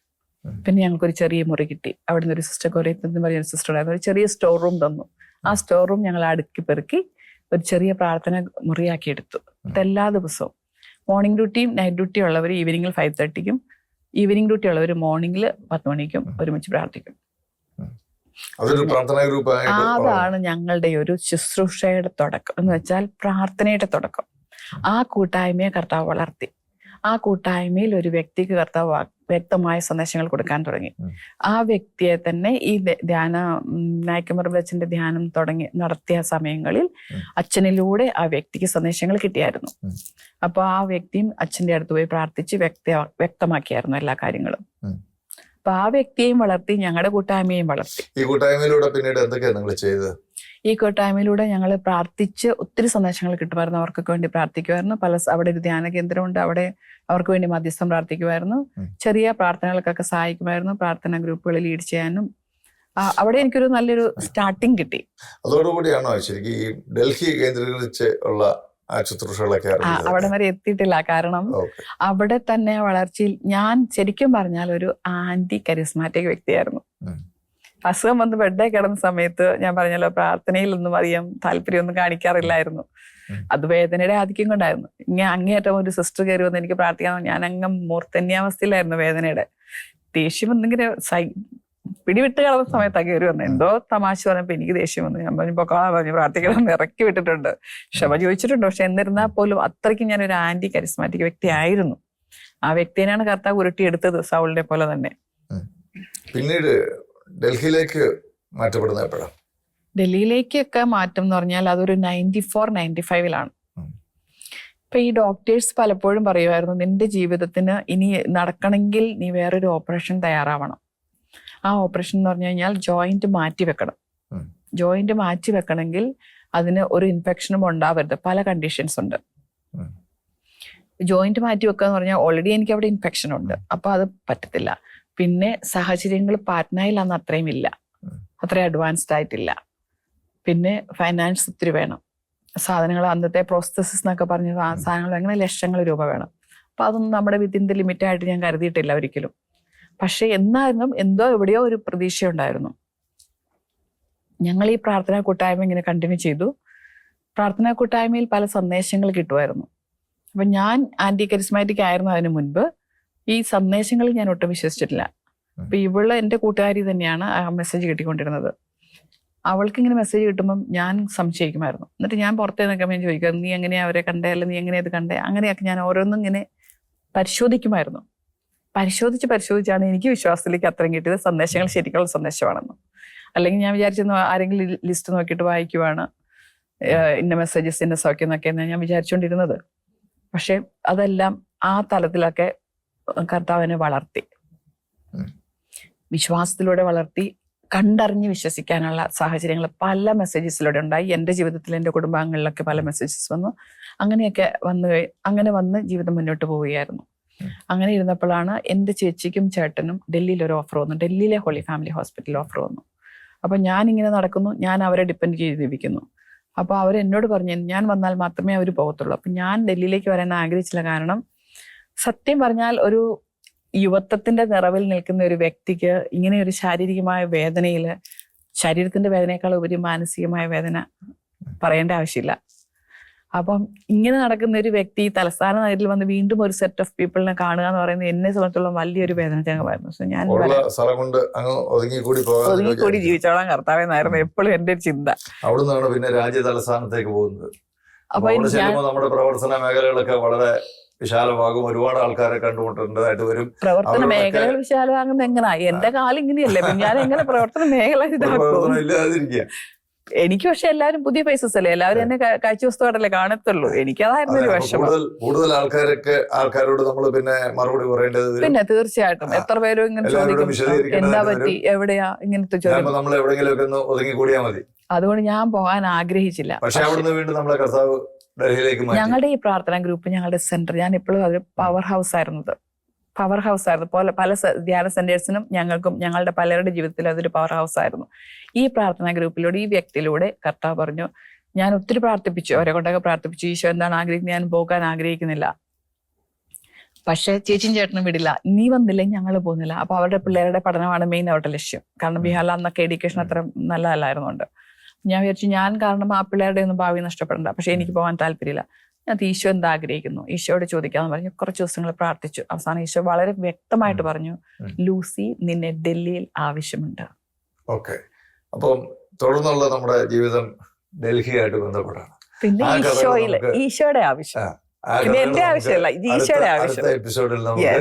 പിന്നെ ഞങ്ങൾക്കൊരു ചെറിയ മുറി കിട്ടി. അവിടുന്ന് ഒരു സിസ്റ്റർ കൊറിയത്തെന്ന് പറയുന്ന സിസ്റ്റർ ഉണ്ടായിരുന്നു, ഒരു ചെറിയ സ്റ്റോർ റൂം തന്നു. ആ സ്റ്റോർ റൂം ഞങ്ങൾ അടുക്കി പെറുക്കി ഒരു ചെറിയ പ്രാർത്ഥന മുറിയാക്കി എടുത്തു. എല്ലാ ദിവസവും മോർണിംഗ് ഡ്യൂട്ടിയും നൈറ്റ് ഡ്യൂട്ടി ഉള്ളവർ ഈവനിങ്ങിൽ 5:30ക്കും, ഈവനിങ് ഡ്യൂട്ടി ഉള്ളവർ മോർണിംഗിൽ 10 മണിക്കും ഒരുമിച്ച് പ്രാർത്ഥിക്കും. അതാണ് ഞങ്ങളുടെ ഒരു ശുശ്രൂഷയുടെ തുടക്കം, എന്ന് വെച്ചാൽ പ്രാർത്ഥനയുടെ തുടക്കം. ആ കൂട്ടായ്മയെ കർത്താവ് വളർത്തി. ആ കൂട്ടായ്മയിൽ ഒരു വ്യക്തിക്ക് കർത്താവ് വ്യക്തമായ സന്ദേശങ്ങൾ കൊടുക്കാൻ തുടങ്ങി. ആ വ്യക്തിയെ തന്നെ ഈ നായ്ക്കമർബച്ചന്റെ ധ്യാനം നടത്തിയ സമയങ്ങളിൽ അച്ഛനിലൂടെ ആ വ്യക്തിക്ക് സന്ദേശങ്ങൾ കിട്ടിയായിരുന്നു. അപ്പൊ ആ വ്യക്തിയും അച്ഛന്റെ അടുത്ത് പോയി പ്രാർത്ഥിച്ച് വ്യക്തമാക്കിയായിരുന്നു എല്ലാ കാര്യങ്ങളും. അപ്പൊ ആ വ്യക്തിയെയും വളർത്തി, ഞങ്ങളുടെ കൂട്ടായ്മയെയും വളർത്തി. ഈ കൂട്ടായ്മയിലൂടെ പിന്നീട് എന്തൊക്കെയാണ് നിങ്ങൾ ചെയ്തത്? ഈ കൂട്ടായ്മയിലൂടെ ഞങ്ങൾ പ്രാർത്ഥിച്ച് ഒത്തിരി സന്ദേശങ്ങൾ കിട്ടുമായിരുന്നു. അവർക്കൊക്കെ വേണ്ടി പ്രാർത്ഥിക്കുമായിരുന്നു. അവിടെ ഒരു ധ്യാന കേന്ദ്രമുണ്ട്, അവിടെ അവർക്ക് വേണ്ടി മധ്യസ്ഥം പ്രാർത്ഥിക്കുമായിരുന്നു. ചെറിയ പ്രാർത്ഥനകൾക്കൊക്കെ സഹായിക്കുമായിരുന്നു. പ്രാർത്ഥന ഗ്രൂപ്പുകൾ ലീഡ് ചെയ്യാനും അവിടെ എനിക്കൊരു നല്ലൊരു സ്റ്റാർട്ടിങ് കിട്ടി. അതോടുകൂടിയാണോ ശരിക്കും ഈ ഡൽഹി കേന്ദ്രീകരിച്ച് ഉള്ള അവിടെ വരെ എത്തിയിട്ടില്ല. കാരണം അവിടെ തന്നെ വളർച്ചയിൽ ഞാൻ ശരിക്കും പറഞ്ഞാൽ ഒരു ആന്റി കരിസ്മാറ്റിക് വ്യക്തിയായിരുന്നു. അസുഖം വന്ന് ബെഡേ കിടന്ന സമയത്ത് ഞാൻ പറഞ്ഞല്ലോ, പ്രാർത്ഥനയിലൊന്നും അധികം താല്പര്യമൊന്നും കാണിക്കാറില്ലായിരുന്നു. അത് വേദനയുടെ ആധിക്യം കൊണ്ടായിരുന്നു. അങ്ങേയറ്റം ഒരു സിസ്റ്റർ കയറി വന്ന് എനിക്ക് പ്രാർത്ഥിക്കാൻ, ഞാൻ അങ്ങ് മൂർധന്യാവസ്ഥയിലായിരുന്നു വേദനയുടെ. ദേഷ്യം എന്തെങ്കിലും പിടിവിട്ട് കളന്ന സമയത്താണ് കയറി വന്നത്. എന്തോ തമാശ പറഞ്ഞപ്പോ എനിക്ക് ദേഷ്യം വന്നു. ഞാൻ പറഞ്ഞു പൊക്കോളാൻ പറഞ്ഞു, പ്രാർത്ഥിക്കണം ഇറക്കി വിട്ടിട്ടുണ്ട്, ക്ഷമ ചോദിച്ചിട്ടുണ്ട്. പക്ഷെ എന്നിരുന്നാൽ പോലും അത്രയ്ക്കും ഞാനൊരു ആന്റി കരിസ്മാറ്റിക് വ്യക്തി ആയിരുന്നു. ആ വ്യക്തിയെയാണ് കർത്താവ് ഉരുട്ടിയെടുത്തത്, സൗളിനെ പോലെ തന്നെ. പിന്നീട് ഡൽഹിയിലേക്ക് മാറ്റപ്പെടുന്ന എപ്പോഴാണ്? ഡൽഹിയിലേക്കൊക്കെ മാറ്റം എന്ന് പറഞ്ഞാൽ അതൊരു 94-95 ഇപ്പൊ ഈ ഡോക്ടേഴ്സ് പലപ്പോഴും പറയുമായിരുന്നു, നിന്റെ ജീവിതത്തിന് ഇനി നടക്കണമെങ്കിൽ നീ വേറൊരു ഓപ്പറേഷൻ തയ്യാറാവണം. ആ ഓപ്പറേഷൻ എന്ന് പറഞ്ഞു കഴിഞ്ഞാൽ ജോയിന്റ് മാറ്റി വെക്കണം. ജോയിന്റ് മാറ്റി വെക്കണമെങ്കിൽ അതിന് ഒരു ഇൻഫെക്ഷനും ഉണ്ടാവരുത്. പല കണ്ടീഷൻസ് ഉണ്ട്. ജോയിന്റ് മാറ്റി വെക്കുക എന്ന് പറഞ്ഞാൽ ഓൾറെഡി എനിക്ക് അവിടെ ഇൻഫെക്ഷൻ ഉണ്ട്, അപ്പൊ അത് പറ്റത്തില്ല. പിന്നെ സാഹചര്യങ്ങൾ പാറ്റ്നയിലന്ന് അത്രയും ഇല്ല, അത്രയും അഡ്വാൻസ്ഡ് ആയിട്ടില്ല. പിന്നെ ഫൈനാൻസ് ഒത്തിരി വേണം. സാധനങ്ങൾ അന്നത്തെ പ്രോസസ്സസ് എന്നൊക്കെ പറഞ്ഞ സാധനങ്ങൾ അങ്ങനെ ലക്ഷങ്ങൾ രൂപ വേണം. അപ്പൊ അതൊന്നും നമ്മുടെ വിത്തിൻ ദ ലിമിറ്റ് ആയിട്ട് ഞാൻ കരുതിയിട്ടില്ല ഒരിക്കലും. പക്ഷെ എന്നായിരുന്നും എന്തോ എവിടെയോ ഒരു പ്രതീക്ഷ ഉണ്ടായിരുന്നു. ഞങ്ങൾ ഈ പ്രാർത്ഥനാ കൂട്ടായ്മ ഇങ്ങനെ കണ്ടിന്യൂ ചെയ്തു. പ്രാർത്ഥനാ കൂട്ടായ്മയിൽ പല സന്ദേശങ്ങൾ കിട്ടുമായിരുന്നു. അപ്പൊ ഞാൻ ആന്റി കരിസ്മാറ്റിക് ആയിരുന്നു അതിനു മുൻപ്. ഈ സന്ദേശങ്ങളിൽ ഞാൻ ഒട്ടും വിശ്വസിച്ചിട്ടില്ല. അപ്പൊ ഇവള് എന്റെ കൂട്ടുകാരി തന്നെയാണ് ആ മെസ്സേജ് കിട്ടിക്കൊണ്ടിരുന്നത്. അവൾക്ക് ഇങ്ങനെ മെസ്സേജ് കിട്ടുമ്പം ഞാൻ സംശയിക്കുമായിരുന്നു. എന്നിട്ട് ഞാൻ പുറത്തേ നിൽക്കുമ്പോൾ ഞാൻ ചോദിക്കും, നീ എങ്ങനെയാ അവരെ കണ്ടേ, അല്ല നീ എങ്ങനെയാ ഇത് കണ്ടേ? അങ്ങനെയൊക്കെ ഞാൻ ഓരോന്നും ഇങ്ങനെ പരിശോധിക്കുമായിരുന്നു. പരിശോധിച്ചാണ് എനിക്ക് വിശ്വാസത്തിലേക്ക് അത്രയും കിട്ടിയത് സന്ദേശങ്ങൾ ശരിക്കുള്ള സന്ദേശമാണെന്ന്. അല്ലെങ്കിൽ ഞാൻ വിചാരിച്ചിരുന്നു ആരെങ്കിലും ലിസ്റ്റ് നോക്കിയിട്ട് വായിക്കുവാണ്, ഇന്ന മെസ്സേജസ് ഇന്ന സൗഖ്യം എന്നൊക്കെയാണ് ഞാൻ വിചാരിച്ചുകൊണ്ടിരുന്നത്. പക്ഷെ അതെല്ലാം ആ തലത്തിലൊക്കെ കർത്താവിനെ വളർത്തി, വിശ്വാസത്തിലൂടെ വളർത്തി. കണ്ടറിഞ്ഞ് വിശ്വസിക്കാനുള്ള സാഹചര്യങ്ങൾ പല മെസ്സേജസിലൂടെ ഉണ്ടായി. എൻ്റെ ജീവിതത്തിൽ എൻ്റെ കുടുംബാംഗങ്ങളിലൊക്കെ പല മെസ്സേജസ് വന്നു. അങ്ങനെയൊക്കെ വന്ന് ജീവിതം മുന്നോട്ട് പോവുകയായിരുന്നു. അങ്ങനെ ഇരുന്നപ്പോഴാണ് എൻ്റെ ചേച്ചിക്കും ചേട്ടനും ഡൽഹിയിൽ ഒരു ഓഫർ വന്നു. ഡൽഹിയിലെ ഹോളി ഫാമിലി ഹോസ്പിറ്റലിൽ ഓഫർ വന്നു. അപ്പൊ ഞാൻ ഇങ്ങനെ നടക്കുന്നു, ഞാൻ അവരെ ഡിപ്പെൻഡ് ചെയ്ത് ജീവിക്കുന്നു. അപ്പൊ അവരെന്നോട് പറഞ്ഞു, ഞാൻ വന്നാൽ മാത്രമേ അവർ പോകത്തുള്ളൂ. അപ്പൊ ഞാൻ ഡൽഹിയിലേക്ക് വരാൻ ആഗ്രഹിച്ചില്ല. കാരണം സത്യം പറഞ്ഞാൽ ഒരു യുവത്വത്തിന്റെ നിറവിൽ നിൽക്കുന്ന ഒരു വ്യക്തിക്ക് ഇങ്ങനെ ഒരു ശാരീരികമായ വേദനയില്, ശരീരത്തിന്റെ വേദനയേക്കാൾ ഉപരി മാനസികമായ വേദന പറയേണ്ട ആവശ്യമില്ല. അപ്പം ഇങ്ങനെ നടക്കുന്ന ഒരു വ്യക്തി തലസ്ഥാന നഗരിൽ വന്ന് വീണ്ടും ഒരു സെറ്റ് ഓഫ് പീപ്പിളിനെ കാണുക എന്ന് പറയുന്നത് എന്നെ സംബന്ധിച്ചുള്ള വലിയൊരു വേദനജനകമായിരുന്നു. സോ ഞാൻ ഒതുങ്ങിക്കൂടി ജീവിച്ചോളാം കർത്താവെന്നായിരുന്നു എപ്പോഴും എന്റെ ഒരു ചിന്ത. അവിടുന്നാണ് പിന്നെ രാജ്യ തലസ്ഥാനത്തേക്ക് പോകുന്നത്. അപ്പൊ നമ്മുടെ പ്രവർത്തന മേഖലകളൊക്കെ വളരെ വിശാലമാകും, ഒരുപാട് ആൾക്കാരെ കണ്ടുമുട്ടേണ്ടതായിട്ട് വരും. പ്രവർത്തന മേഖലകൾ വിശാലമാകുന്നത് എങ്ങനെയാ? എന്റെ കാലം ഇങ്ങനെയല്ലേ, ഞാൻ എങ്ങനെ പ്രവർത്തന മേഖല ഇല്ലാതിരിക്കുക. എനിക്ക് പക്ഷെ എല്ലാവരും പുതിയ ഫേസസ് അല്ലേ, എല്ലാവരും എന്നെ കാഴ്ച വസ്തുവായിട്ടല്ലേ കാണത്തുള്ളൂ. എനിക്കതായിരുന്നു ഒരു വിഷമം. കൂടുതൽ ആൾക്കാരോട് നമ്മൾ പിന്നെ മറുപടി പറയേണ്ടത്. പിന്നെ തീർച്ചയായിട്ടും എത്ര പേരും ഇങ്ങനെ ചോദിക്കും എന്താ പറ്റി, എവിടെയാ, ഇങ്ങനത്തെ ചോദ്യം. നമ്മൾ എവിടെയെങ്കിലും ഒന്ന് ഒതുങ്ങി കൂടിയാൽ മതി. അതുകൊണ്ട് ഞാൻ പോകാൻ ആഗ്രഹിച്ചില്ല. പക്ഷെ അവിടുന്ന് വീണ്ടും നമ്മളെ കർത്താവ് ഡൽഹിയിലേക്ക് മാറ്റി. ഞങ്ങളുടെ ഈ പ്രാർത്ഥനാ ഗ്രൂപ്പ്, ഞങ്ങളുടെ സെന്റർ, ഞാൻ ഇപ്പോഴും അതൊരു പവർ ഹൗസ് ആയിരുന്നു. പല ധ്യാന സെന്റേഴ്സിനും ഞങ്ങൾക്കും ഞങ്ങളുടെ പലരുടെ ജീവിതത്തിലും അതൊരു പവർ ഹൗസ് ആയിരുന്നു. ഈ പ്രാർത്ഥനാ ഗ്രൂപ്പിലൂടെ, ഈ വ്യക്തിയിലൂടെ കർത്താവ് പറഞ്ഞു, ഞാൻ ഒത്തിരി പ്രാർത്ഥിപ്പിച്ചു, അവരെ കൊണ്ടൊക്കെ പ്രാർത്ഥിപ്പിച്ചു, ഈശോ എന്താണ് ആഗ്രഹിക്കുന്നത്, ഞാൻ പോകാൻ ആഗ്രഹിക്കുന്നില്ല, പക്ഷെ ചേച്ചിയും ചേട്ടനും വിടില്ല, നീ വന്നില്ലെങ്കിൽ ഞങ്ങൾ പോകുന്നില്ല. അപ്പൊ അവരുടെ പിള്ളേരുടെ പഠനമാണ് മെയിൻ അവരുടെ ലക്ഷ്യം. കാരണം ബീഹാറിൽ അന്നൊക്കെ എഡ്യൂക്കേഷൻ അത്ര നല്ലതല്ലായിരുന്നുണ്ട്. ഞാൻ വിചാരിച്ചു ഞാൻ കാരണം ആ പിള്ളേരുടെ ഒന്നും ഭാവി നഷ്ടപ്പെടണ്ട, പക്ഷെ എനിക്ക് പോകാൻ താല്പര്യമില്ല. ഞാൻ ഈശോ എന്താ ആഗ്രഹിക്കുന്നു, ഈശോയോട് ചോദിക്കാന്ന് പറഞ്ഞു. കുറച്ച് ദിവസങ്ങൾ പ്രാർത്ഥിച്ചു. അവസാനം ഈശോ വളരെ വ്യക്തമായിട്ട് പറഞ്ഞു, ലൂസി, നിന്നെ ഡൽഹിയിൽ ആവശ്യമുണ്ട്. ഓക്കെ. അപ്പം തുടർന്നുള്ള നമ്മുടെ ജീവിതം ഡൽഹിയായിട്ട് ബന്ധപ്പെടാണ്. പിന്നെ ഈശോയുടെ ആവശ്യം, പിന്നെ എന്റെ ആവശ്യമല്ല, ഈശോയുടെ ആവശ്യം. അടുത്ത എപ്പിസോഡിൽ നമുക്ക്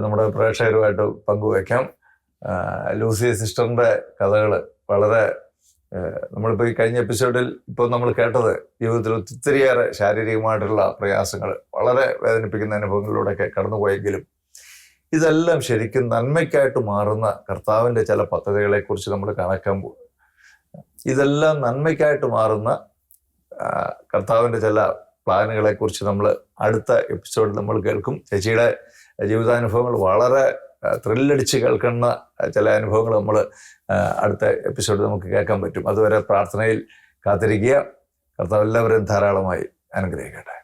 നമ്മുടെ പ്രേക്ഷകരുമായിട്ട് പങ്കുവയ്ക്കാം. ലൂസി സിസ്റ്ററിന്റെ കഥകള് വളരെ നമ്മളിപ്പോ ഈ കഴിഞ്ഞ എപ്പിസോഡിൽ ഇപ്പോൾ നമ്മൾ കേട്ടത് ജീവിതത്തിൽ ഒത്തിരിയേറെ ശാരീരികമായിട്ടുള്ള പ്രയാസങ്ങൾ, വളരെ വേദനിപ്പിക്കുന്ന അനുഭവങ്ങളിലൂടെയൊക്കെ കടന്നുപോയെങ്കിലും ഇതെല്ലാം ശരിക്കും നന്മയ്ക്കായിട്ട് മാറുന്ന കർത്താവിൻ്റെ ചില പദ്ധതികളെ കുറിച്ച് നമ്മൾ കണക്കാൻ പോകും. ഇതെല്ലാം നന്മയ്ക്കായിട്ട് മാറുന്ന കർത്താവിൻ്റെ ചില പ്ലാനുകളെ കുറിച്ച് നമ്മൾ അടുത്ത എപ്പിസോഡിൽ നമ്മൾ കേൾക്കും. ചേച്ചിയുടെ ജീവിതാനുഭവങ്ങൾ വളരെ ത്രില്ലടിച്ച് കേൾക്കുന്ന ചില അനുഭവങ്ങൾ നമ്മൾ അടുത്ത എപ്പിസോഡിൽ നമുക്ക് കേൾക്കാൻ പറ്റും. അതുവരെ പ്രാർത്ഥനയിൽ കാത്തിരിക്കുക. കർത്താവ് എല്ലാവരെയും ധാരാളമായി അനുഗ്രഹിക്കട്ടെ.